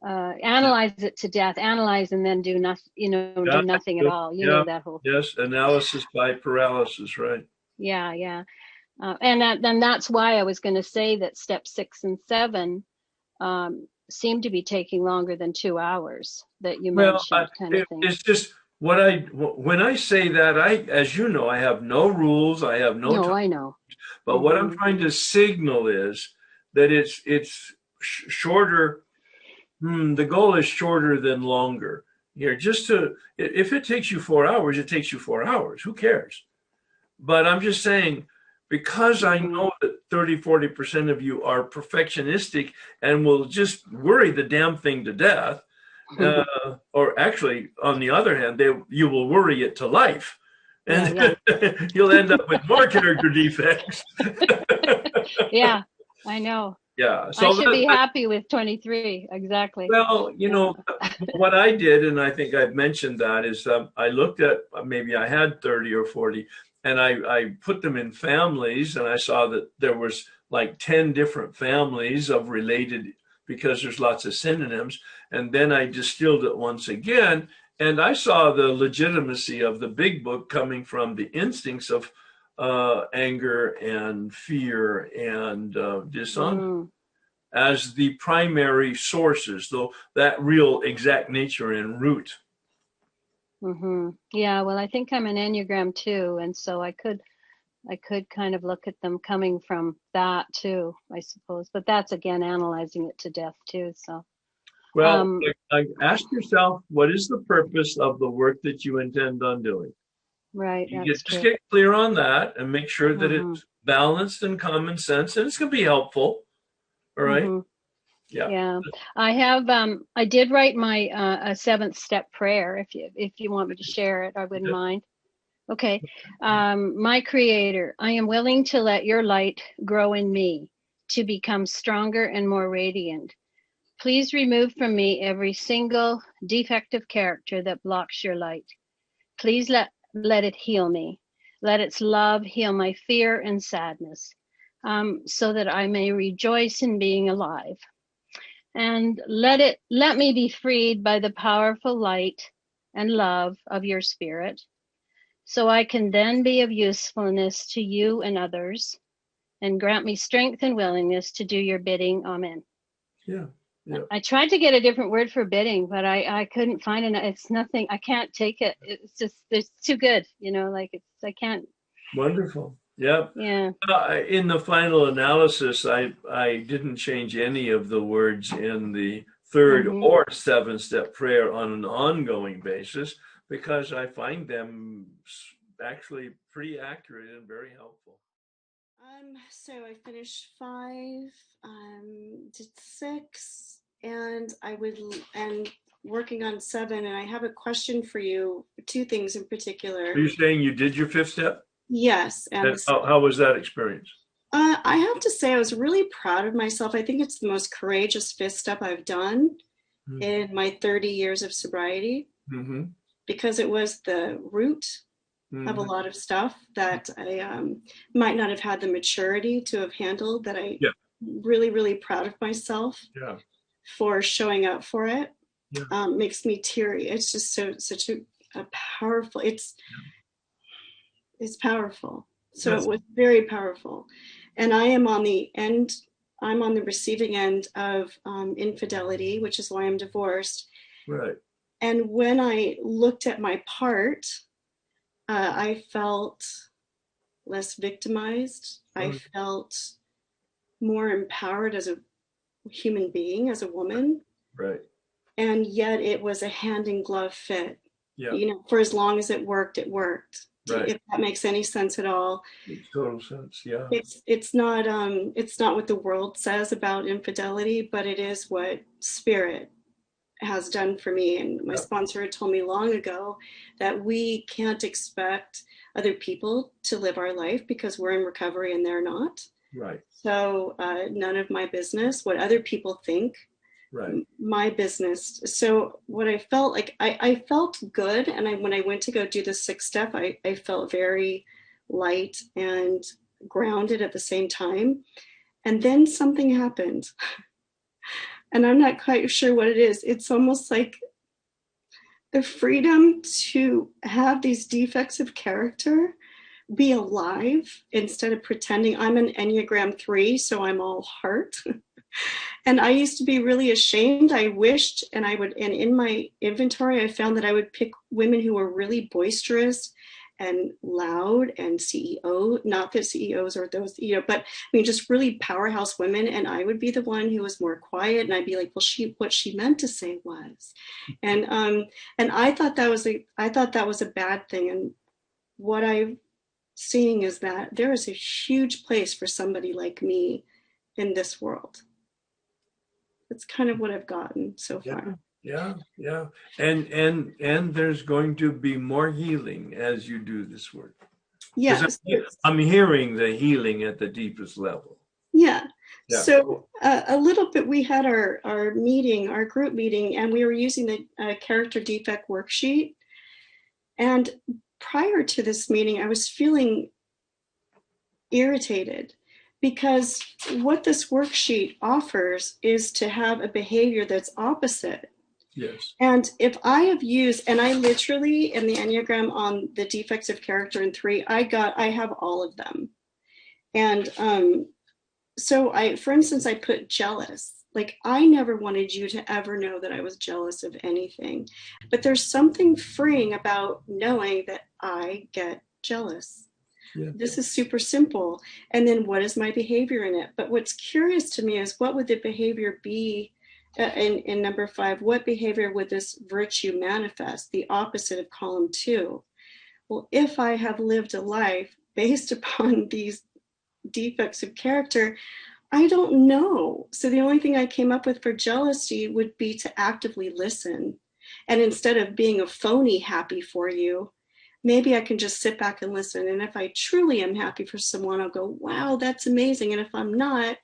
Analyze it to death, analyze and then do nothing, do nothing at all. You know that whole. Yes, analysis by paralysis, right? Yeah. And that's why I was going to say that step 6 and 7 seem to be taking longer than 2 hours that you mentioned, kind of thing. It's just when I say that, as you know, I have no rules. I have no. No, I know. But what I'm trying to signal is that it's shorter. The goal is shorter than longer. Here, if it takes you 4 hours, it takes you 4 hours. Who cares? But I'm just saying, because I know that 30-40% of you are perfectionistic and will just worry the damn thing to death, or actually, on the other hand, you will worry it to life, and you'll end up with more character defects. Yeah, I know. Yeah, so I should be happy with 23. Exactly. Well, what I did, and I think I've mentioned that, is I looked at, maybe I had 30 or 40, and I put them in families, and I saw that there was like 10 different families of related, because there's lots of synonyms. And then I distilled it once again, and I saw the legitimacy of the big book coming from the instincts of anger and fear and dishonesty as the primary sources, though that real exact nature and root. Yeah, well, I think I'm an Enneagram 2, and so I could kind of look at them coming from that too, I suppose. But that's, again, analyzing it to death too. So, well, ask yourself, what is the purpose of the work that you intend on doing? Right. Just get clear on that and make sure that it's balanced and common sense, and it's going to be helpful. All right. Yeah. I have, I did write my a 7th step prayer. If you want me to share it, I wouldn't mind. Okay. My Creator, I am willing to let your light grow in me to become stronger and more radiant. Please remove from me every single defective character that blocks your light. Please let it heal me. Let its love heal my fear and sadness, so that I may rejoice in being alive. And let me be freed by the powerful light and love of your Spirit, so I can then be of usefulness to you and others, and grant me strength and willingness to do your bidding. Amen. Yeah. I tried to get a different word for bidding, but I couldn't find it. It's nothing. I can't take it. It's just, it's too good. I can't. Wonderful. Yeah. In the final analysis, I didn't change any of the words in the 3rd or 7th step prayer on an ongoing basis, because I find them actually pretty accurate and very helpful. So I finished 5, did 6, and working on 7. And I have a question for you. 2 things in particular. Are you saying you did your 5th step? Yes. And how was that experience? I have to say I was really proud of myself. I think it's the most courageous 5th step I've done in my 30 years of sobriety, because it was the root of a lot of stuff that I might not have had the maturity to have handled, that I really, really proud of myself for showing up for it. Makes me teary. It's just such a powerful, it's powerful. So it was very powerful. And I am on the receiving end of infidelity, which is why I'm divorced. Right. And when I looked at my part, I felt less victimized. I felt more empowered as a human being, as a woman. Right. And yet it was a hand in glove fit. Yeah. For as long as it worked, it worked. Right. If that makes any sense at all. Makes total sense. Yeah. It's not what the world says about infidelity, but it is what Spirit has done for me. And my sponsor had told me long ago that we can't expect other people to live our life because we're in recovery and they're not. Right. So none of my business what other people think. Right. My business. So what I felt like, I felt good. And when I went to go do the 6th step, I felt very light and grounded at the same time. And then something happened. And I'm not quite sure what it is. It's almost like the freedom to have these defects of character be alive instead of pretending. I'm an Enneagram 3, so I'm all heart. And I used to be really ashamed. I wished, and in my inventory, I found that I would pick women who were really boisterous and loud and CEO, not that CEOs are those, but I mean, just really powerhouse women. And I would be the one who was more quiet. And I'd be like, well, what she meant to say was, and I thought that was a bad thing. And what I'm seeing is that there is a huge place for somebody like me in this world. That's kind of what I've gotten so far. Yeah. And there's going to be more healing as you do this work. Yes. I'm hearing the healing at the deepest level. Yeah. So a little bit, we had our group meeting, and we were using the character defect worksheet. And prior to this meeting, I was feeling irritated because what this worksheet offers is to have a behavior that's opposite. Yes. And if I have used, and I literally in the Enneagram on the defects of character in 3, I have all of them. And so for instance, I put jealous. Like, I never wanted you to ever know that I was jealous of anything. But there's something freeing about knowing that I get jealous. Yeah. This is super simple. And then what is my behavior in it? But what's curious to me is, what would the behavior be in number 5? What behavior would this virtue manifest? The opposite of column 2. Well, if I have lived a life based upon these defects of character, I don't know. So the only thing I came up with for jealousy would be to actively listen. And instead of being a phony happy for you, maybe I can just sit back and listen. And if I truly am happy for someone, I'll go, wow, that's amazing. And if I'm not,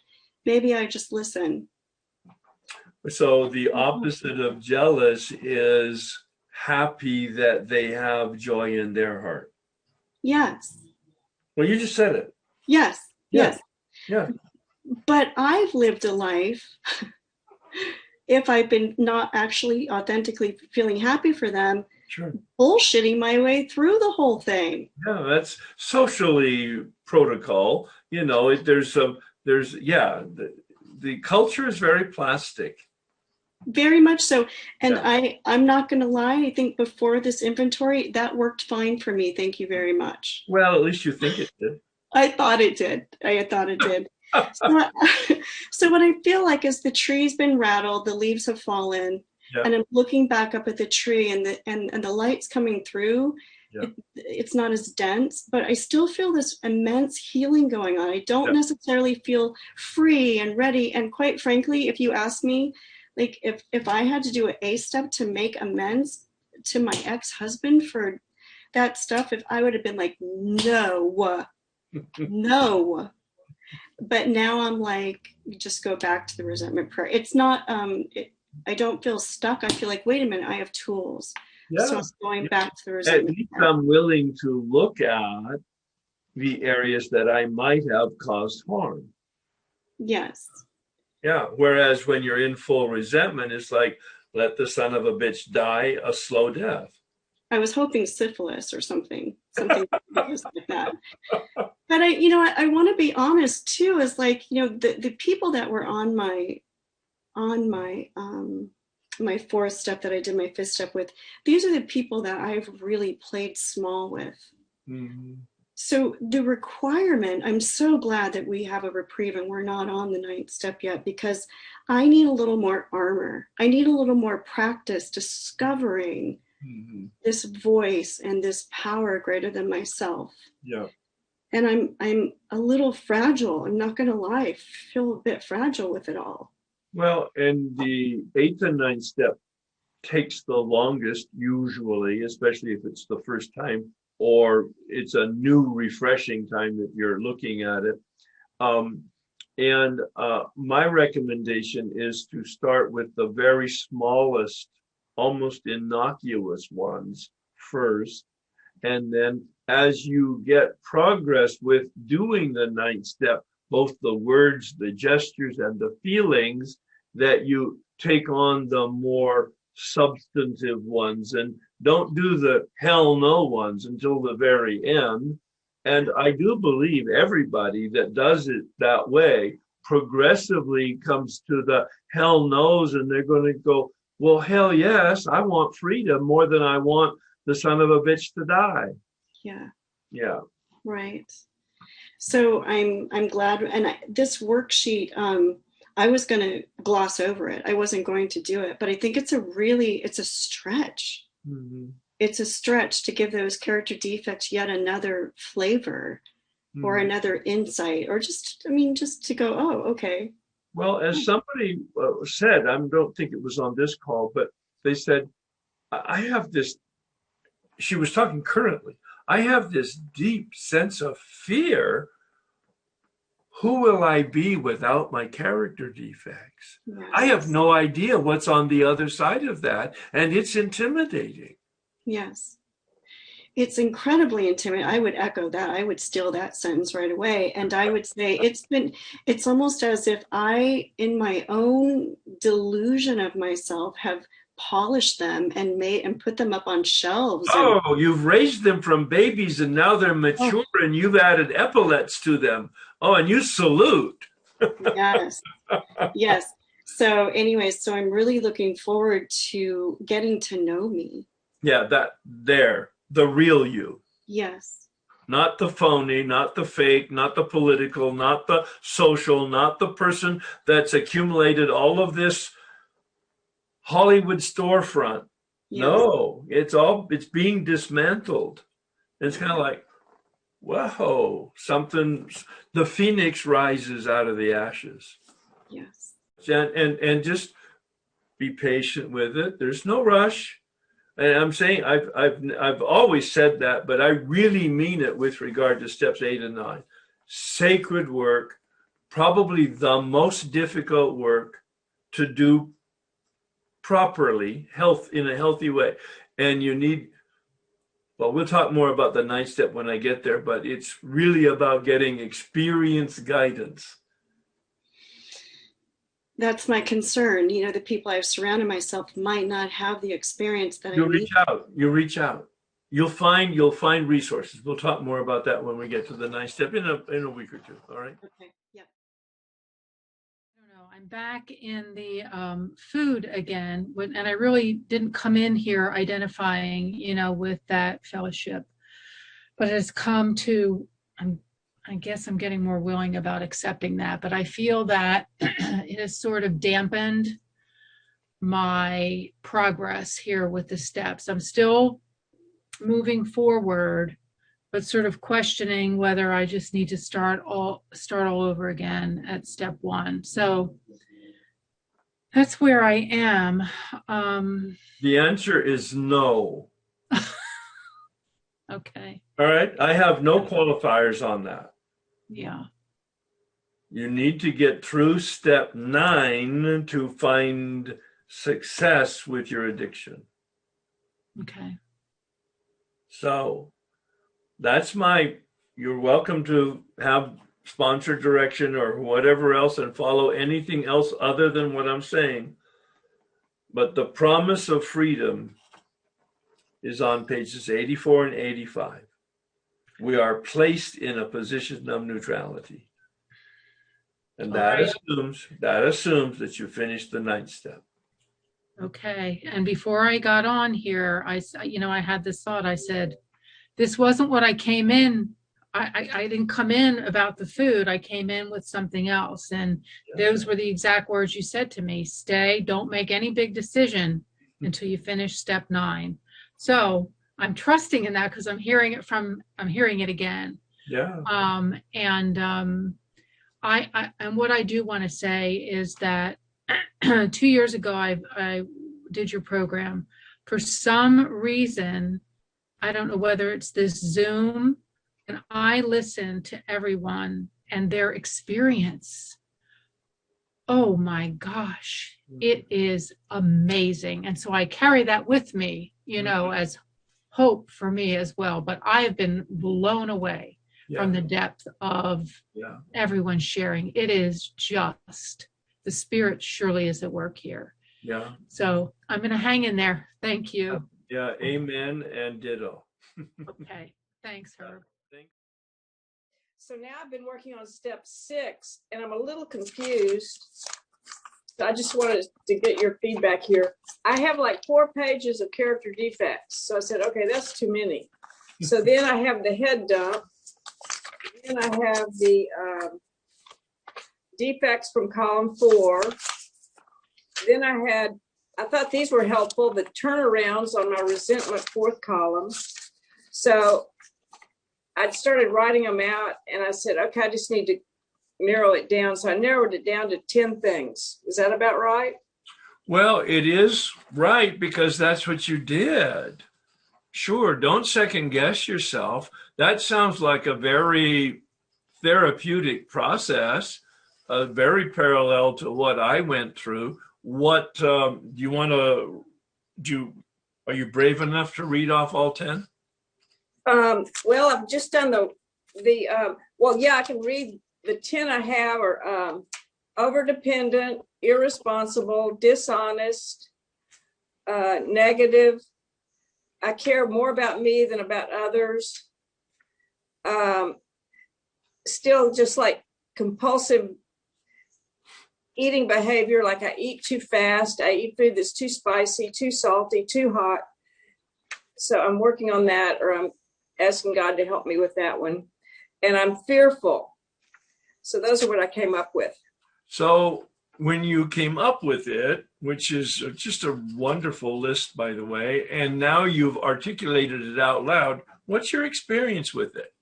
maybe I just listen. So the opposite of jealous is happy that they have joy in their heart. Yes. Well, you just said it. Yes. Yes. Yeah. But I've lived a life, if I've been not actually authentically feeling happy for them, sure, bullshitting my way through the whole thing. Yeah, that's socially protocol. You know, the culture is very plastic. Very much so. And yeah. I'm not going to lie. I think before this inventory, that worked fine for me. Thank you very much. Well, at least you think it did. I thought it did. So what I feel like is the tree's been rattled, the leaves have fallen, yeah. And I'm looking back up at the tree, and the light's coming through. Yeah. It's not as dense, but I still feel this immense healing going on. I don't necessarily feel free and ready. And quite frankly, if you ask me, like if I had to do a step to make amends to my ex-husband for that stuff, if I would have been like, no. But now I'm like, just go back to the resentment prayer. It's not, I don't feel stuck. I feel like, wait a minute, I have tools. Yeah. So I'm going back to the resentment. At least I'm willing to look at the areas that I might have caused harm. Yes. Yeah. Whereas when you're in full resentment, it's like, let the son of a bitch die a slow death. I was hoping syphilis or something like that. But I want to be honest too, is like, the people that were on my 4th step that I did my 5th step with, these are the people that I've really played small with. Mm-hmm. So the requirement, I'm so glad that we have a reprieve and we're not on the 9th step yet, because I need a little more armor. I need a little more practice discovering mm-hmm. this voice and this power greater than myself. Yeah. And I'm a little fragile. I'm not going to lie. I feel a bit fragile with it all. Well, and the 8th and 9th step takes the longest usually, especially if it's the first time or it's a new refreshing time that you're looking at it. My recommendation is to start with the very smallest, almost innocuous ones first. And then as you get progress with doing the 9th step, both the words, the gestures, and the feelings, that you take on the more substantive ones and don't do the hell no ones until the very end. And I do believe everybody that does it that way progressively comes to the hell no's, and they're going to go, well, hell yes, I want freedom more than I want the son of a bitch to die. Yeah. Yeah. Right. So I'm glad. And this worksheet, I was going to gloss over it. I wasn't going to do it, but I think it's a stretch. Mm-hmm. It's a stretch to give those character defects yet another flavor mm-hmm. or another insight, or just to go, oh, okay. Well, as somebody said, I don't think it was on this call, but they said, I have this, she was talking currently, I have this deep sense of fear. Who will I be without my character defects? Yes. I have no idea what's on the other side of that, and it's intimidating. Yes. It's incredibly intimidating. I would echo that. I would steal that sentence right away. And I would say it's almost as if I, in my own delusion of myself, have polished them and put them up on shelves. Oh, you've raised them from babies and now they're mature and you've added epaulets to them. Oh, and you salute. Yes. Yes. So anyway, so I'm really looking forward to getting to know me. Yeah, the real you. Yes. Not the phony, not the fake, not the political, not the social, not the person that's accumulated all of this Hollywood storefront. Yes. No, it's being dismantled. It's kind of like, whoa, the phoenix rises out of the ashes. Yes. And just be patient with it. There's no rush. And I'm saying I've always said that, but I really mean it with regard to steps 8 and 9. Sacred work, probably the most difficult work to do properly, in a healthy way. And we'll talk more about the 9th step when I get there, but it's really about getting experienced guidance. That's my concern. The people I've surrounded myself might not have the experience that I need. You reach out. You'll find resources. We'll talk more about that when we get to the 9th step in a week or two. All right. Okay. Yeah. I don't know. I'm back in the food again, and I really didn't come in here identifying, with that fellowship, but it has come to. I guess I'm getting more willing about accepting that, but I feel that it has sort of dampened my progress here with the steps. I'm still moving forward, but sort of questioning whether I just need to start all over again at step 1. So that's where I am. The answer is no. Okay. All right. I have no qualifiers on that. Yeah. You need to get through step 9 to find success with your addiction. Okay. So you're welcome to have sponsored direction or whatever else and follow anything else other than what I'm saying. But the promise of freedom is on pages 84 and 85. We are placed in a position of neutrality. And that assumes that you finished the 9th step. Okay. And before I got on here, I had this thought. I said, this wasn't what I came in. I didn't come in about the food. I came in with something else. And those were the exact words you said to me. Stay, don't make any big decision until you finish step 9. So I'm trusting in that because I'm hearing it again. Yeah. And what I do want to say is that 2 years ago, I did your program. For some reason, I don't know whether it's this Zoom, and I listened to everyone and their experience. Oh my gosh, it is amazing. And so I carry that with me, as hope for me as well. But I have been blown away from the depth of everyone sharing. It is just, the Spirit surely is at work here. Yeah. So I'm going to hang in there. Thank you. Yeah. Amen and ditto. Okay. Thanks, Herb. So now I've been working on step 6 and I'm a little confused. I just wanted to get your feedback here. I have like 4 pages of character defects. So I said, okay, that's too many. So then I have the head dump. Then I have the defects from column 4. Then I thought these were helpful, the turnarounds on my resentment 4th column. So I started writing them out and I said, okay, I just need to narrow it down. So I narrowed it down to 10 things. Is that about right? Well, it is right because that's what you did. Sure, don't second guess yourself. That sounds like a very therapeutic process, very parallel to what I went through. What do you want to do? Are you brave enough to read off all 10? Well, I've just done I can read the 10 I have are overdependent, irresponsible, dishonest, negative. I care more about me than about others. Still just like compulsive eating behavior, like I eat too fast. I eat food that's too spicy, too salty, too hot. So I'm working on that, or I'm asking God to help me with that one. And I'm fearful. So those are what I came up with. So when you came up with it, which is just a wonderful list, by the way, and now you've articulated it out loud, what's your experience with it?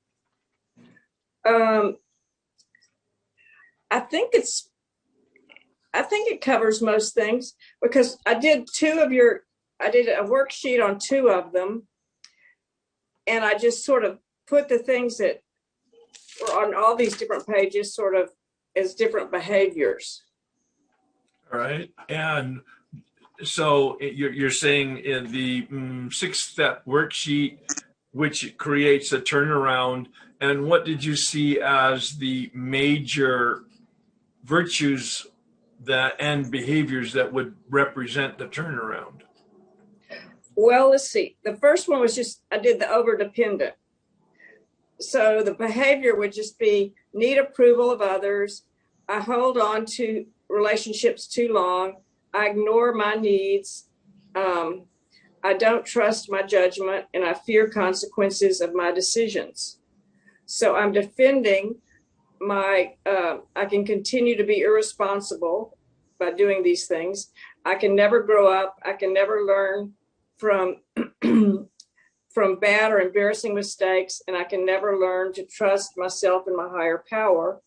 I think it covers most things, because I did a worksheet on 2 of them, and I just sort of put the things that were on all these different pages sort of as different behaviors. All right. And so you're saying in the 6-step worksheet, which creates a turnaround, and what did you see as the major virtues and behaviors that would represent the turnaround? Well, let's see. The first one was just, I did the overdependent. So the behavior would just be need approval of others. I hold on to relationships too long. I ignore my needs. I don't trust my judgment, and I fear consequences of my decisions. So I'm defending I can continue to be irresponsible by doing these things. I can never grow up. I can never learn from bad or embarrassing mistakes, and I can never learn to trust myself and my higher power.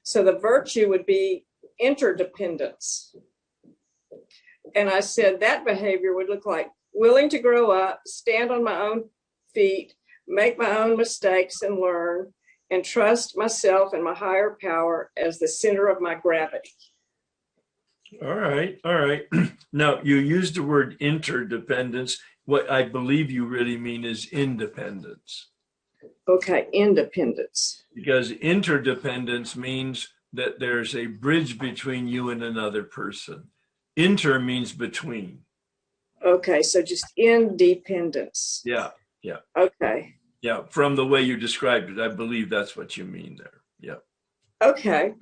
So the virtue would be interdependence. And I said that behavior would look like willing to grow up, stand on my own feet, make my own mistakes and learn, and trust myself and my higher power as the center of my gravity. All right. Now, you used the word interdependence. What I believe you really mean is independence. Okay, independence. Because interdependence means that there's a bridge between you and another person. Inter means between. Okay, so just independence. Yeah. Okay. Yeah, from the way you described it, I believe that's what you mean there. Yeah. Okay.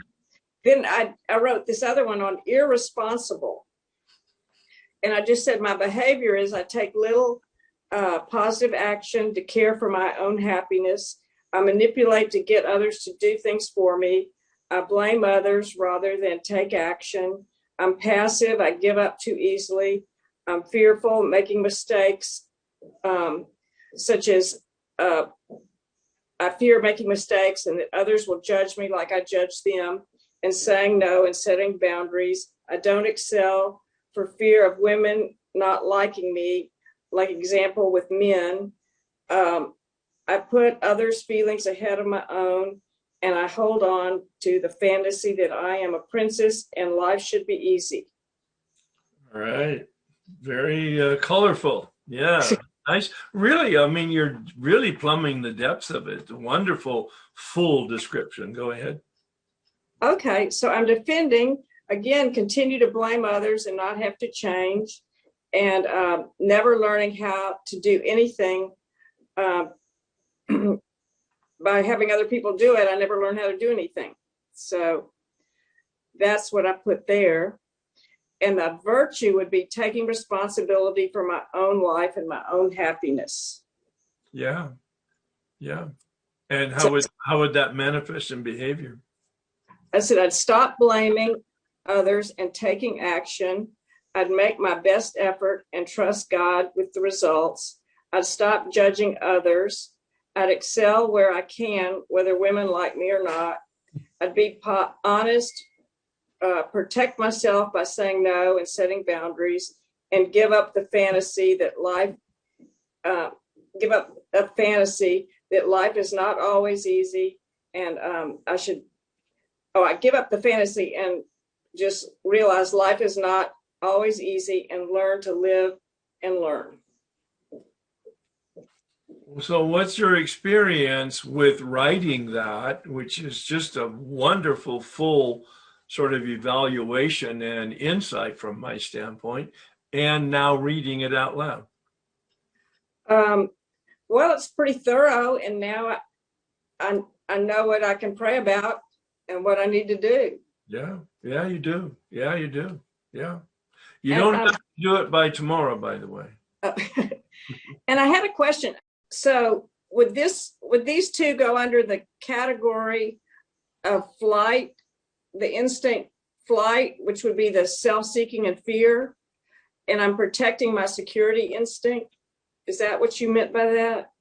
Then I wrote this other one on irresponsible. And I just said my behavior is I take little positive action to care for my own happiness. I manipulate to get others to do things for me. I blame others rather than take action. I'm passive. I give up too easily. I'm fearful, making mistakes, such as I fear making mistakes and that others will judge me like I judge them, and saying no and setting boundaries. I don't excel for fear of women not liking me, like example with men. I put others' feelings ahead of my own, and I hold on to the fantasy that I am a princess and life should be easy. All right. Very colorful. Yeah. Nice. Really, I mean, you're really plumbing the depths of it. A wonderful, full description. Go ahead. Okay, so I'm defending, again, continue to blame others and not have to change, and never learning how to do anything by having other people do it. I never learned how to do anything. So that's what I put there. And the virtue would be taking responsibility for my own life and my own happiness. Yeah. And how would that manifest in behavior? I said I'd stop blaming others and taking action. I'd make my best effort and trust God with the results. I'd stop judging others. I'd excel where I can, whether women like me or not. I'd be honest, protect myself by saying no and setting boundaries, and give up the fantasy that life is not always easy. And I give up the fantasy and just realize life is not always easy, and learn to live and learn. So what's your experience with writing that, which is just a wonderful, full sort of evaluation and insight from my standpoint, and now reading it out loud? Well, it's pretty thorough, and now I know what I can pray about and what I need to do. Yeah, you do. Yeah, you do. Yeah. You And, don't have to do it by tomorrow, by the way. And I had a question. So would these two go under the category of flight, the instinct flight, which would be the self-seeking and fear, and I'm protecting my security instinct? Is that what you meant by that?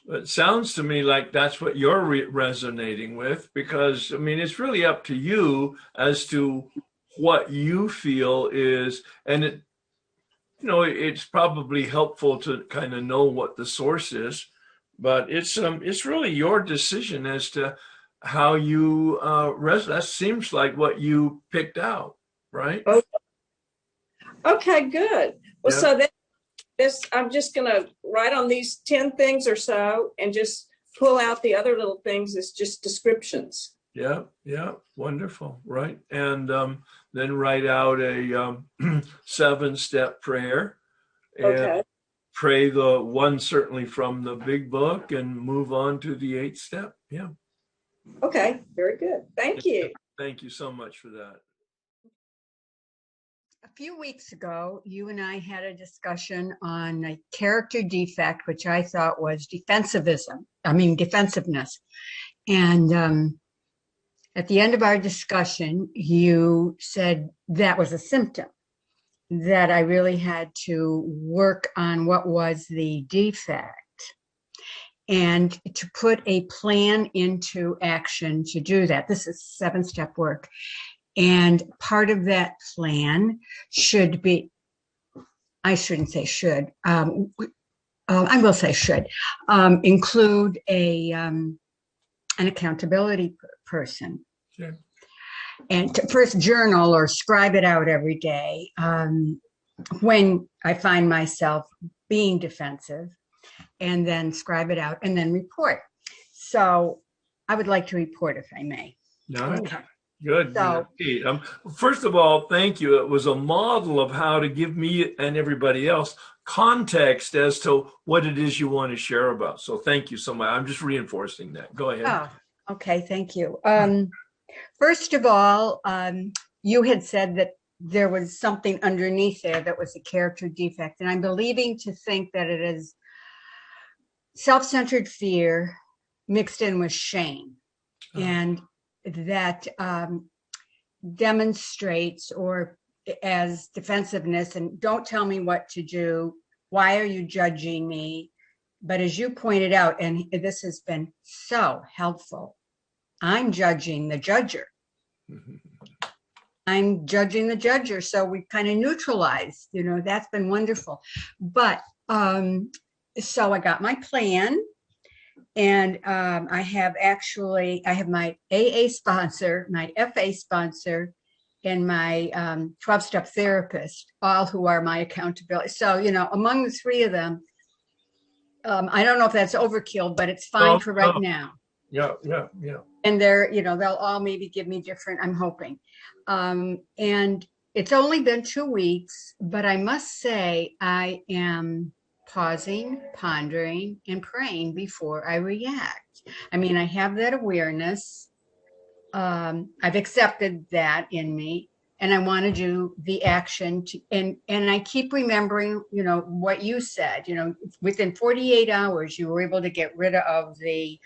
It sounds to me like that's what you're resonating with, because, I mean, it's really up to you as to what you feel is, and it, you know, it's probably helpful to kind of know what the source is, but it's really your decision as to how you that seems like what you picked out, right? Okay, good. Well, Yeah. so this I'm just gonna write on these 10 things or so and just pull out the other little things as just descriptions. Yeah, wonderful, right? And then write out a 7-step prayer, and Okay. pray the one certainly from the big book, and move on to the 8th step. Yeah. Okay, very good. Thank you. Thank you so much for that. A few weeks ago, you and I had a discussion on a character defect, which I thought was defensiveness. And at the end of our discussion, you said that was a symptom, that I really had to work on what was the defect and to put a plan into action to do that. This is 7-step work. And part of that plan should be, I shouldn't say should, I will say should, include an accountability person. Sure. And to first journal or scribe it out every day when I find myself being defensive, and then scribe it out and then report. So I would like to report, if I may. No. Okay. Good. So, first of all, thank you. It was a model of how to give me and everybody else context as to what it is you want to share about. So thank you so much. I'm just reinforcing that. Go ahead. Oh, okay. Thank you. First of all, you had said that there was something underneath there that was a character defect. And I'm believing to think that it is self-centered fear mixed in with shame. And that demonstrates or as defensiveness, and don't tell me what to do. Why are you judging me? But as you pointed out, and this has been so helpful, I'm judging the judger. I'm judging the judger. So we kind of neutralized, that's been wonderful. But so I got my plan. And I have my AA sponsor, my FA sponsor, and my 12-step therapist, all who are my accountability. So, among the three of them, I don't know if that's overkill, but it's fine for right now. Yeah. And they're, they'll all maybe give me different, I'm hoping. And it's only been 2 weeks, but I must say I am pausing, pondering, and praying before I react. I mean, I have that awareness. I've accepted that in me, and I want to do the action. And I keep remembering, what you said. Within 48 hours, you were able to get rid of the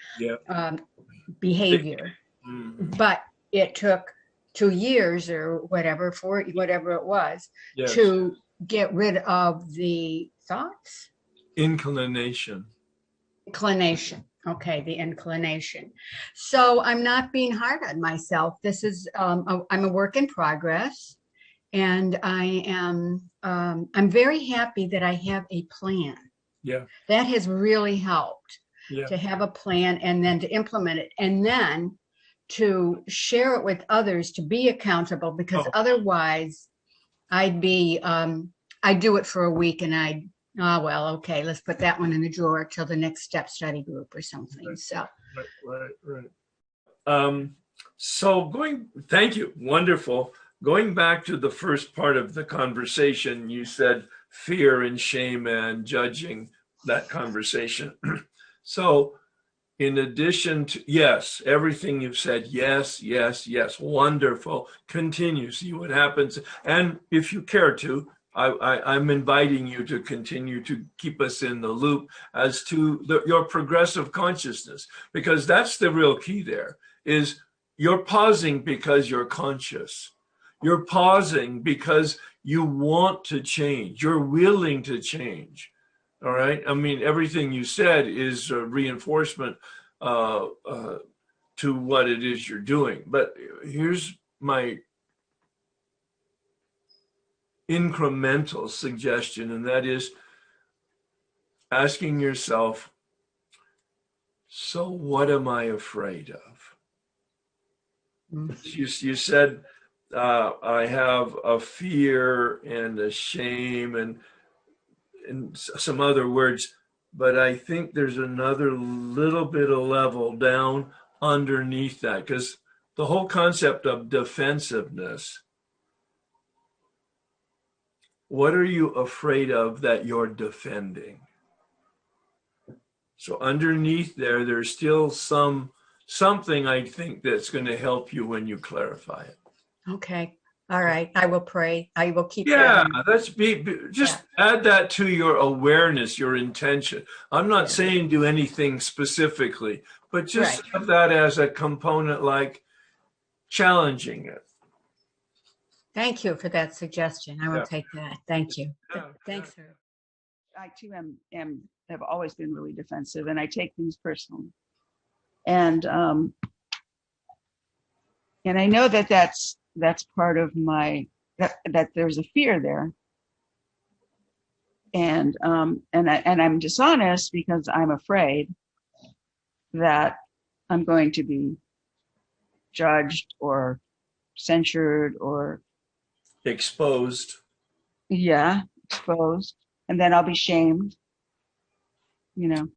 behavior, but it took 2 years or whatever, whatever it was, to get rid of the thoughts? Inclination. Okay, the inclination. So I'm not being hard on myself. This is, I'm a work in progress, and I'm very happy that I have a plan. Yeah. That has really helped to have a plan and then to implement it, and then to share it with others, to be accountable, because otherwise I'd be, I'd do it for a week and I'd Oh, well, okay. Let's put that one in the drawer till the next step study group or something. So, Right. Thank you. Wonderful. Going back to the first part of the conversation, you said fear and shame and judging that conversation. So, in addition to, yes, everything you've said, yes, wonderful. Continue, see what happens. And if you care to, I'm inviting you to continue to keep us in the loop as to your progressive consciousness, because that's the real key there, is you're pausing because you're conscious. You're pausing because you want to change. You're willing to change. All right. I mean, everything you said is a reinforcement to what it is you're doing. But here's my incremental suggestion, and that is asking yourself, so what am I afraid of? You said, I have a fear and a shame and some other words, but I think there's another little bit of level down underneath that, because the whole concept of defensiveness, what are you afraid of that you're defending? So underneath there's still something I think that's going to help you when you clarify it. okay. All right. I will pray. I will keep. Yeah, add that to your awareness, your intention. I'm not saying do anything specifically, but just have that as a component, like challenging it. Thank you for that suggestion. I will take that. Thank you. Thanks, sir. I too have always been really defensive, and I take things personally. And I know that's part of my that there's a fear there. And I'm dishonest because I'm afraid that I'm going to be judged or censured or exposed. Yeah, exposed. And then I'll be shamed, you know.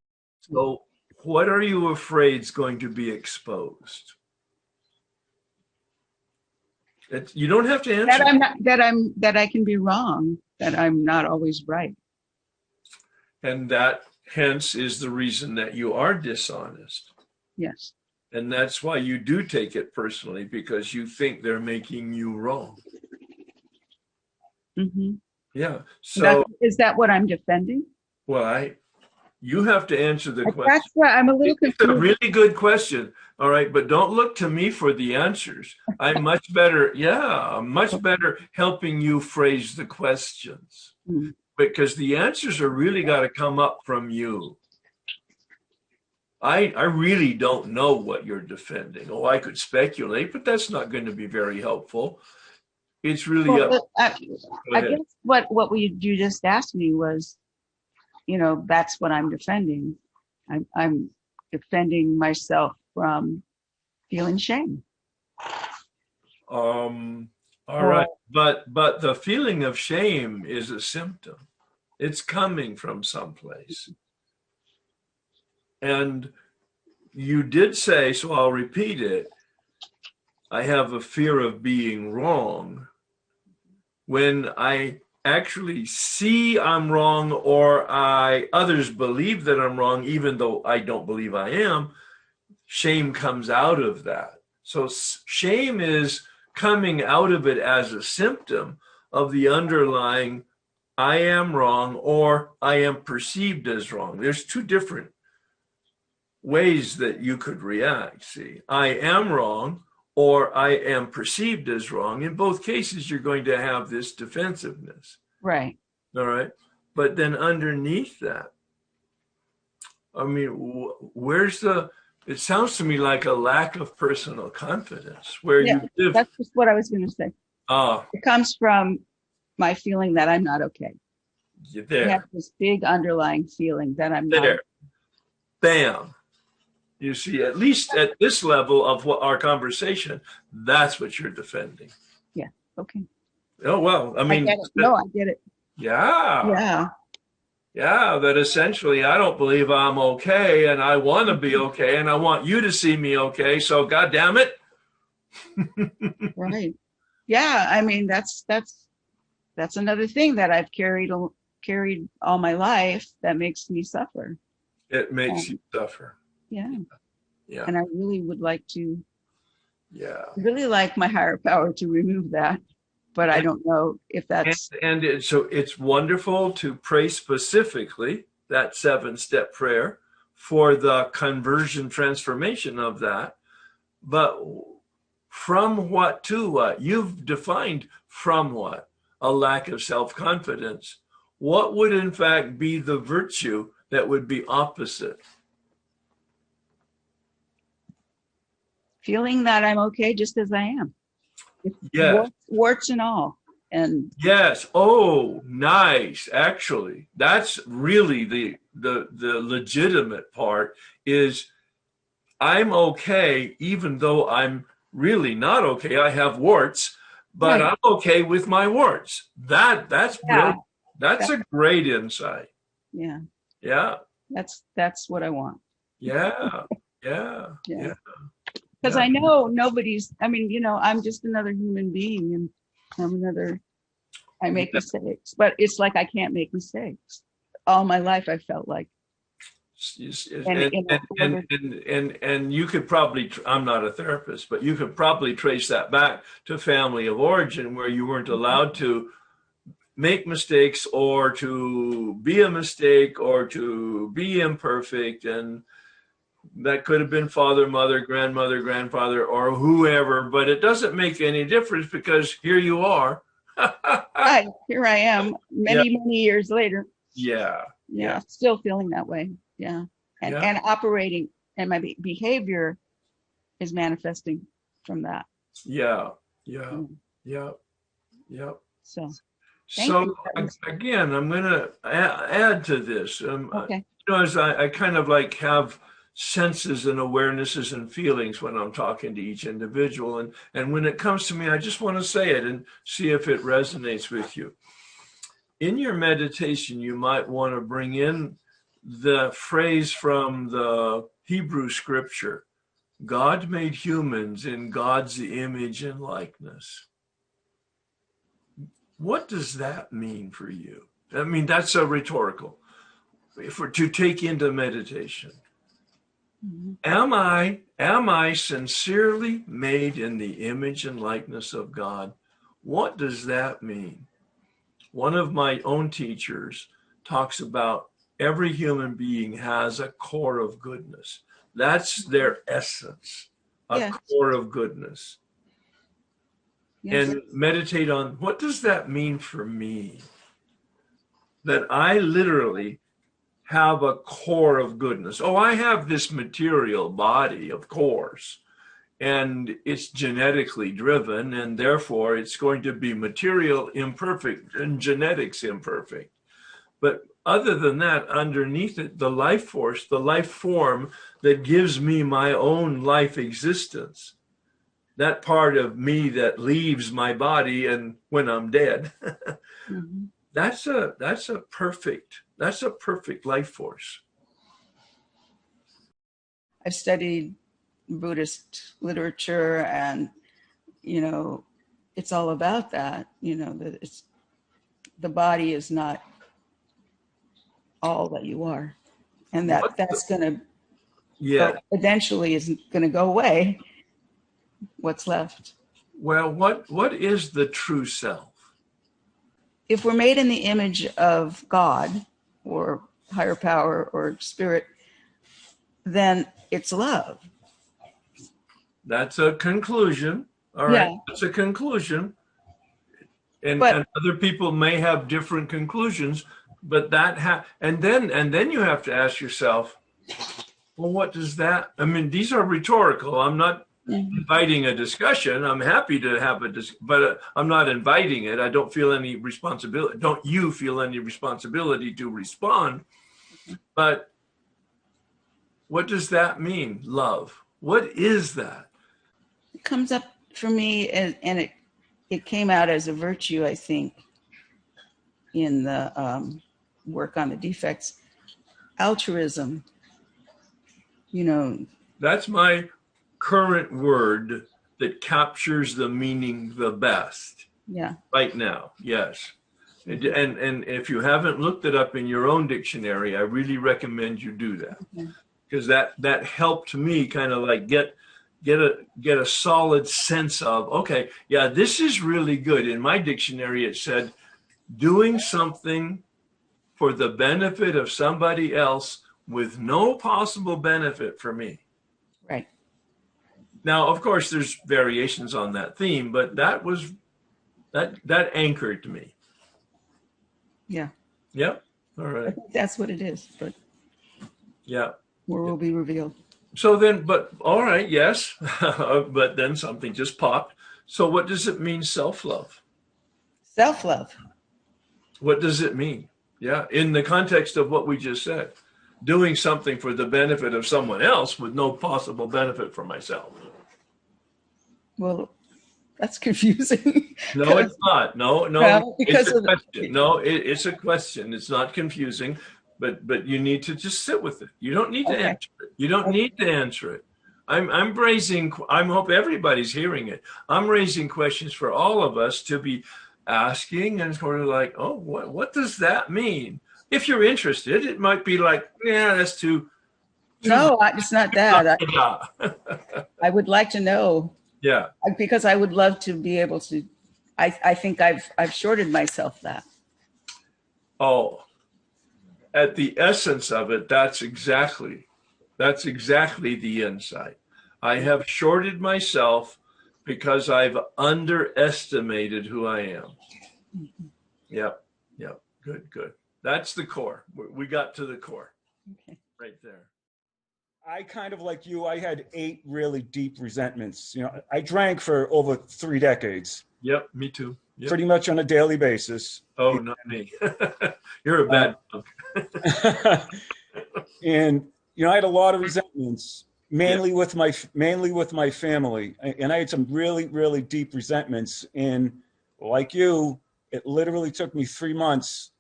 So what are you afraid is going to be exposed? You don't have to answer. That I can be wrong, that I'm not always right. And that hence is the reason that you are dishonest. Yes. And that's why you do take it personally, because you think they're making you wrong. Mm-hmm. Yeah. So is that what I'm defending? Well, you have to answer the question. That's why I'm a little confused. It's a really good question. All right. But don't look to me for the answers. I'm much better helping you phrase the questions, because the answers are really got to come up from you. I really don't know what you're defending. I could speculate, but that's not going to be very helpful. It's really I guess what you just asked me was, that's what I'm defending. I'm defending myself from feeling shame. All right. But the feeling of shame is a symptom. It's coming from someplace. And you did say, so I'll repeat it, I have a fear of being wrong. When I actually see I'm wrong, or others believe that I'm wrong, even though I don't believe I am, shame comes out of that. So shame is coming out of it as a symptom of the underlying I am wrong, or I am perceived as wrong. There's two different ways that you could react. See, I am wrong, or I am perceived as wrong. In both cases, you're going to have this defensiveness. Right. All right. But then underneath that, I mean, it sounds to me like a lack of personal confidence where you live. That's just what I was going to say. It comes from my feeling that I'm not okay. There. I have this big underlying feeling that I'm there. not. Bam. You see, at least at this level of our conversation, that's what you're defending. Yeah. Okay. Oh, well, I mean. I get it. No, I get it. Yeah. Yeah. Yeah, that essentially I don't believe I'm okay, and I want to be okay, and I want you to see me okay. So, God damn it. Right. Yeah. I mean, that's another thing that I've carried all my life that makes me suffer. It makes you suffer. Yeah. Yeah. And I really would like to. Yeah. Really like my higher power to remove that, but I don't know if that's. So it's wonderful to pray specifically that 7-step prayer for the conversion transformation of that. But from what to what? You've defined from what? A lack of self-confidence. What would in fact be the virtue that would be opposite? Feeling that I'm okay just as I am. Yes. Warts and all. And yes. Oh, nice. Actually, that's really the legitimate part is I'm okay, even though I'm really not okay. I have warts, but right. I'm okay with my warts. That's brilliant. That's a great insight. Yeah. Yeah. That's what I want. Yeah. Yeah. Yeah. Because I know nobody's, I mean, I'm just another human being, and I make mistakes, but it's like I can't make mistakes. All my life I felt like. And you could probably, I'm not a therapist, but you could probably trace that back to family of origin where you weren't allowed to make mistakes or to be a mistake or to be imperfect. And that could have been father, mother, grandmother, grandfather, or whoever, but it doesn't make any difference because here you are. Right, here I am many years later. Yeah. Still feeling that way. Yeah. And operating, and my behavior is manifesting from that. Yeah. So again, I'm going to add to this. Okay. As I kind of like have senses and awarenesses and feelings when I'm talking to each individual. And when it comes to me, I just want to say it and see if it resonates with you. In your meditation, you might want to bring in the phrase from the Hebrew scripture, God made humans in God's image and likeness. What does that mean for you? I mean, that's a rhetorical to take into meditation. Mm-hmm. Am I sincerely made in the image and likeness of God? What does that mean? One of my own teachers talks about every human being has a core of goodness. That's their essence, a core of goodness. Yes. And meditate on what does that mean for me? That I literally have a core of goodness. Oh, I have this material body, of course, and it's genetically driven, and therefore it's going to be material imperfect and genetics imperfect. But other than that, underneath it, the life force, the life form that gives me my own life existence, that part of me that leaves my body and when I'm dead, mm-hmm. that's a perfect life force. I've studied Buddhist literature, and it's all about that. That the body is not all that you are, and that's going to eventually isn't going to go away. What's left? Well, what is the true self? If we're made in the image of God or higher power or spirit, then it's love. That's a conclusion. All right. That's a conclusion. And other people may have different conclusions, but and then you have to ask yourself, well, what does that, I mean, these are rhetorical. I'm not inviting a discussion. I'm happy to have but I'm not inviting it. I don't feel any responsibility. Don't you feel any responsibility to respond? But what does that mean, love? What is that? It comes up for me, and it came out as a virtue, I think, in the work on the defects. Altruism, you know. That's my current word that captures the meaning the best. Yeah. Right now, yes. And if you haven't looked it up in your own dictionary, I really recommend you do that, because that helped me kind of like get a solid sense of, okay, yeah, this is really good. In my dictionary, it said doing something for the benefit of somebody else with no possible benefit for me. Right. Now, of course, there's variations on that theme, but that anchored me. Yeah. Yep. All right. I think that's what it is, but yeah, more will be revealed. So then, but all right, yes, but then something just popped. So what does it mean, self-love? Self-love. What does it mean? Yeah, in the context of what we just said, doing something for the benefit of someone else with no possible benefit for myself. Well, that's confusing. No, it's not. No, Well, because it's a question. No, it's a question. It's not confusing, but you need to just sit with it. You don't need to answer it. You don't need to answer it. I'm raising, I hope everybody's hearing it. I'm raising questions for all of us to be asking and sort of like, oh, what does that mean? If you're interested, it might be like, yeah, that's too no, it's not that. I would like to know. Yeah. Because I would love to be able to, I think I've shorted myself that. Oh, at the essence of it, that's exactly the insight. I have shorted myself because I've underestimated who I am. Yep. Good. That's the core. We got to the core. Okay. Right there. I kind of like you, I had 8 really deep resentments. You know, I drank for over 3 decades. Yep, me too. Yep. Pretty much on a daily basis. Oh, not me. You're a bad dog. And, you know, I had a lot of resentments, mainly with my family. And I had some really, really deep resentments. And like you, it literally took me 3 months,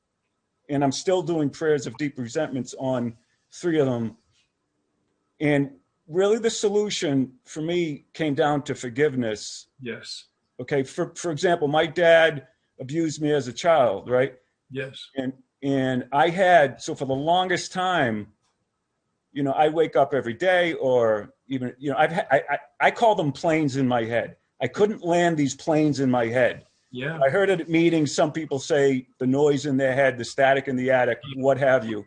and I'm still doing prayers of deep resentments on 3 of them. And really the solution for me came down to forgiveness. Yes. Okay. For example, my dad abused me as a child, right? Yes. And I had, so for the longest time, you know, I wake up every day, or even, you know, I call them planes in my head. I couldn't land these planes in my head. Yeah. I heard it at meetings. Some people say the noise in their head, the static in the attic, what have you.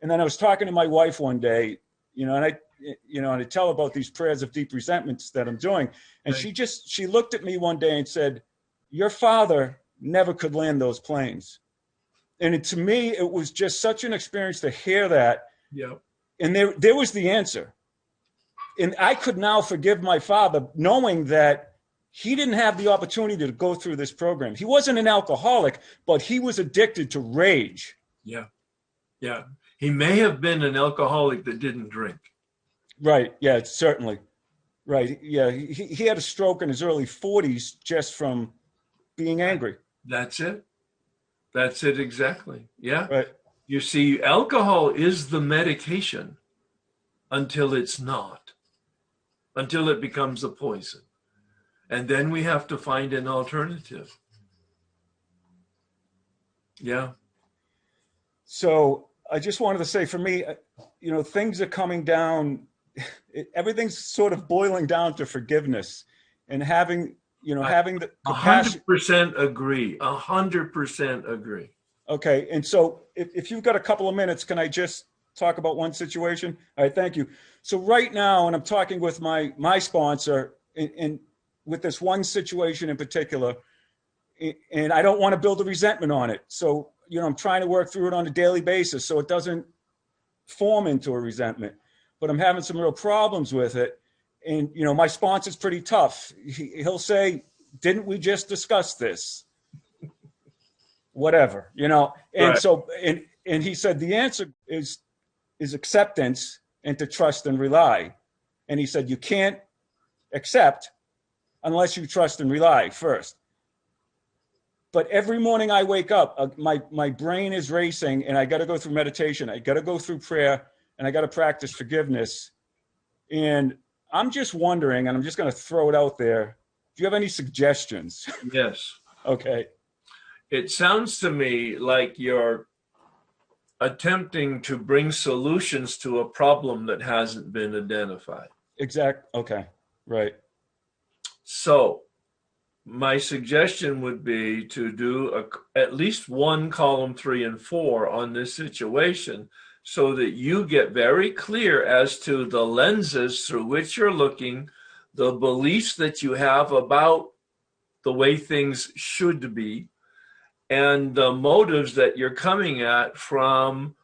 And then I was talking to my wife one day, you know, and I tell about these prayers of deep resentments that I'm doing. And right. she looked at me one day and said, your father never could land those planes. And to me, it was just such an experience to hear that. Yeah. And there was the answer. And I could now forgive my father, knowing that he didn't have the opportunity to go through this program. He wasn't an alcoholic, but he was addicted to rage. Yeah. Yeah. He may have been an alcoholic that didn't drink. Right. Yeah, certainly. Right. Yeah. He had a stroke in his early 40s just from being angry. That's it. That's it exactly. Yeah. Right. You see, alcohol is the medication until it's not, until it becomes a poison. And then we have to find an alternative. Yeah. So I just wanted to say, for me, you know, things are coming down. Everything's sort of boiling down to forgiveness and having the compassion. 100% agree. 100% agree. Okay. And so if you've got a couple of minutes, can I just talk about one situation? All right. Thank you. So right now, and I'm talking with my sponsor and with this one situation in particular, and I don't want to build a resentment on it. So, you know, I'm trying to work through it on a daily basis so it doesn't form into a resentment, but I'm having some real problems with it. And, you know, my sponsor's pretty tough. He'll say, didn't we just discuss this? Whatever, you know? And right. So, and he said, the answer is acceptance and to trust and rely. And he said, you can't accept unless you trust and rely first. but every morning I wake up, my brain is racing, and I got to go through meditation. I got to go through prayer, and I got to practice forgiveness. And I'm just wondering, and I'm just going to throw it out there. Do you have any suggestions? Yes. Okay. It sounds to me like you're attempting to bring solutions to a problem that hasn't been identified. Okay. Right. So my suggestion would be to do at least one column 3 and 4 on this situation, so that you get very clear as to the lenses through which you're looking, the beliefs that you have about the way things should be, and the motives that you're coming at from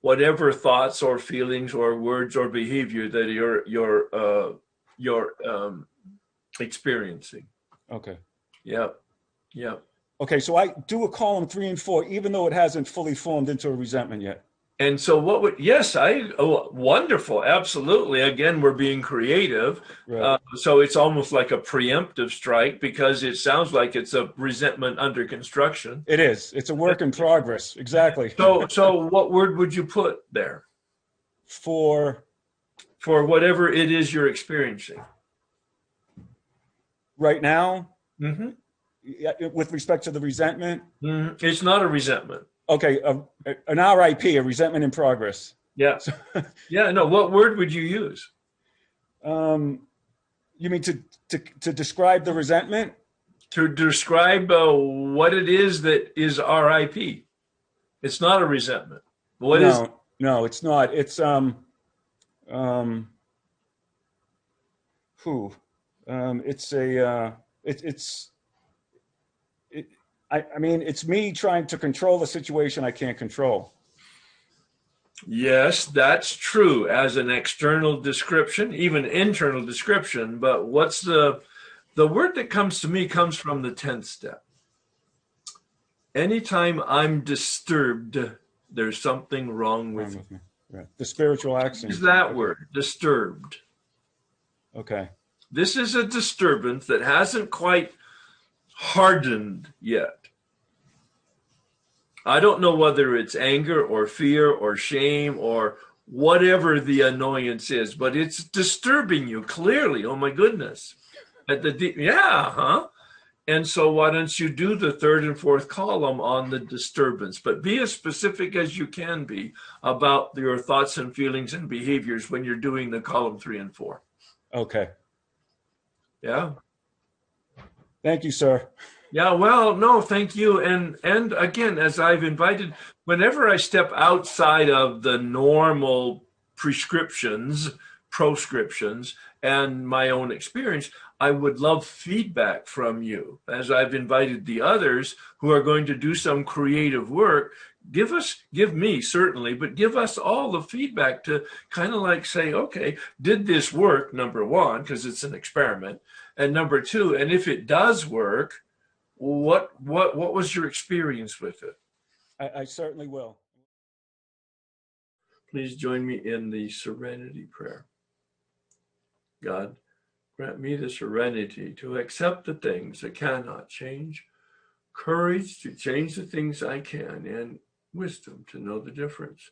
whatever thoughts or feelings or words or behavior that you're experiencing. Okay. Yep. Okay, so I do a column 3 and 4, even though it hasn't fully formed into a resentment yet. And so wonderful. Absolutely. Again, we're being creative. Right. So it's almost like a preemptive strike, because it sounds like it's a resentment under construction. It is. It's a work in progress. Exactly. So what word would you put there? For whatever it is you're experiencing. Right now? Mm-hmm. With respect to the resentment? Mm-hmm. It's not a resentment. Okay, an RIP, a resentment in progress. Yeah. Yeah, no, what word would you use? You mean to describe the resentment? To describe what it is that is RIP. It's not a resentment. What is? No, it's not. It's it's me trying to control the situation I can't control. Yes, that's true as an external description, even internal description. But what's the word that comes to me comes from the 10th step. Anytime I'm disturbed, there's something wrong with me. Right. The spiritual accent. Use that word, disturbed. Okay. This is a disturbance that hasn't quite hardened yet. I don't know whether it's anger or fear or shame or whatever the annoyance is, but it's disturbing you clearly. Oh my goodness. And so why don't you do the 3rd and 4th column on the disturbance, but be as specific as you can be about your thoughts and feelings and behaviors when you're doing the column 3 and 4. Okay. Yeah. Thank you, sir. Yeah, well, no, thank you. And again, as I've invited, whenever I step outside of the normal proscriptions, and my own experience, I would love feedback from you. As I've invited the others who are going to do some creative work, give me certainly, but give us all the feedback to kind of like say, okay, did this work, number one, because it's an experiment, and number two, and if it does work, what was your experience with it? I certainly will. Please join me in the Serenity Prayer. God, grant me the serenity to accept the things that cannot change, courage to change the things I can, and wisdom to know the difference.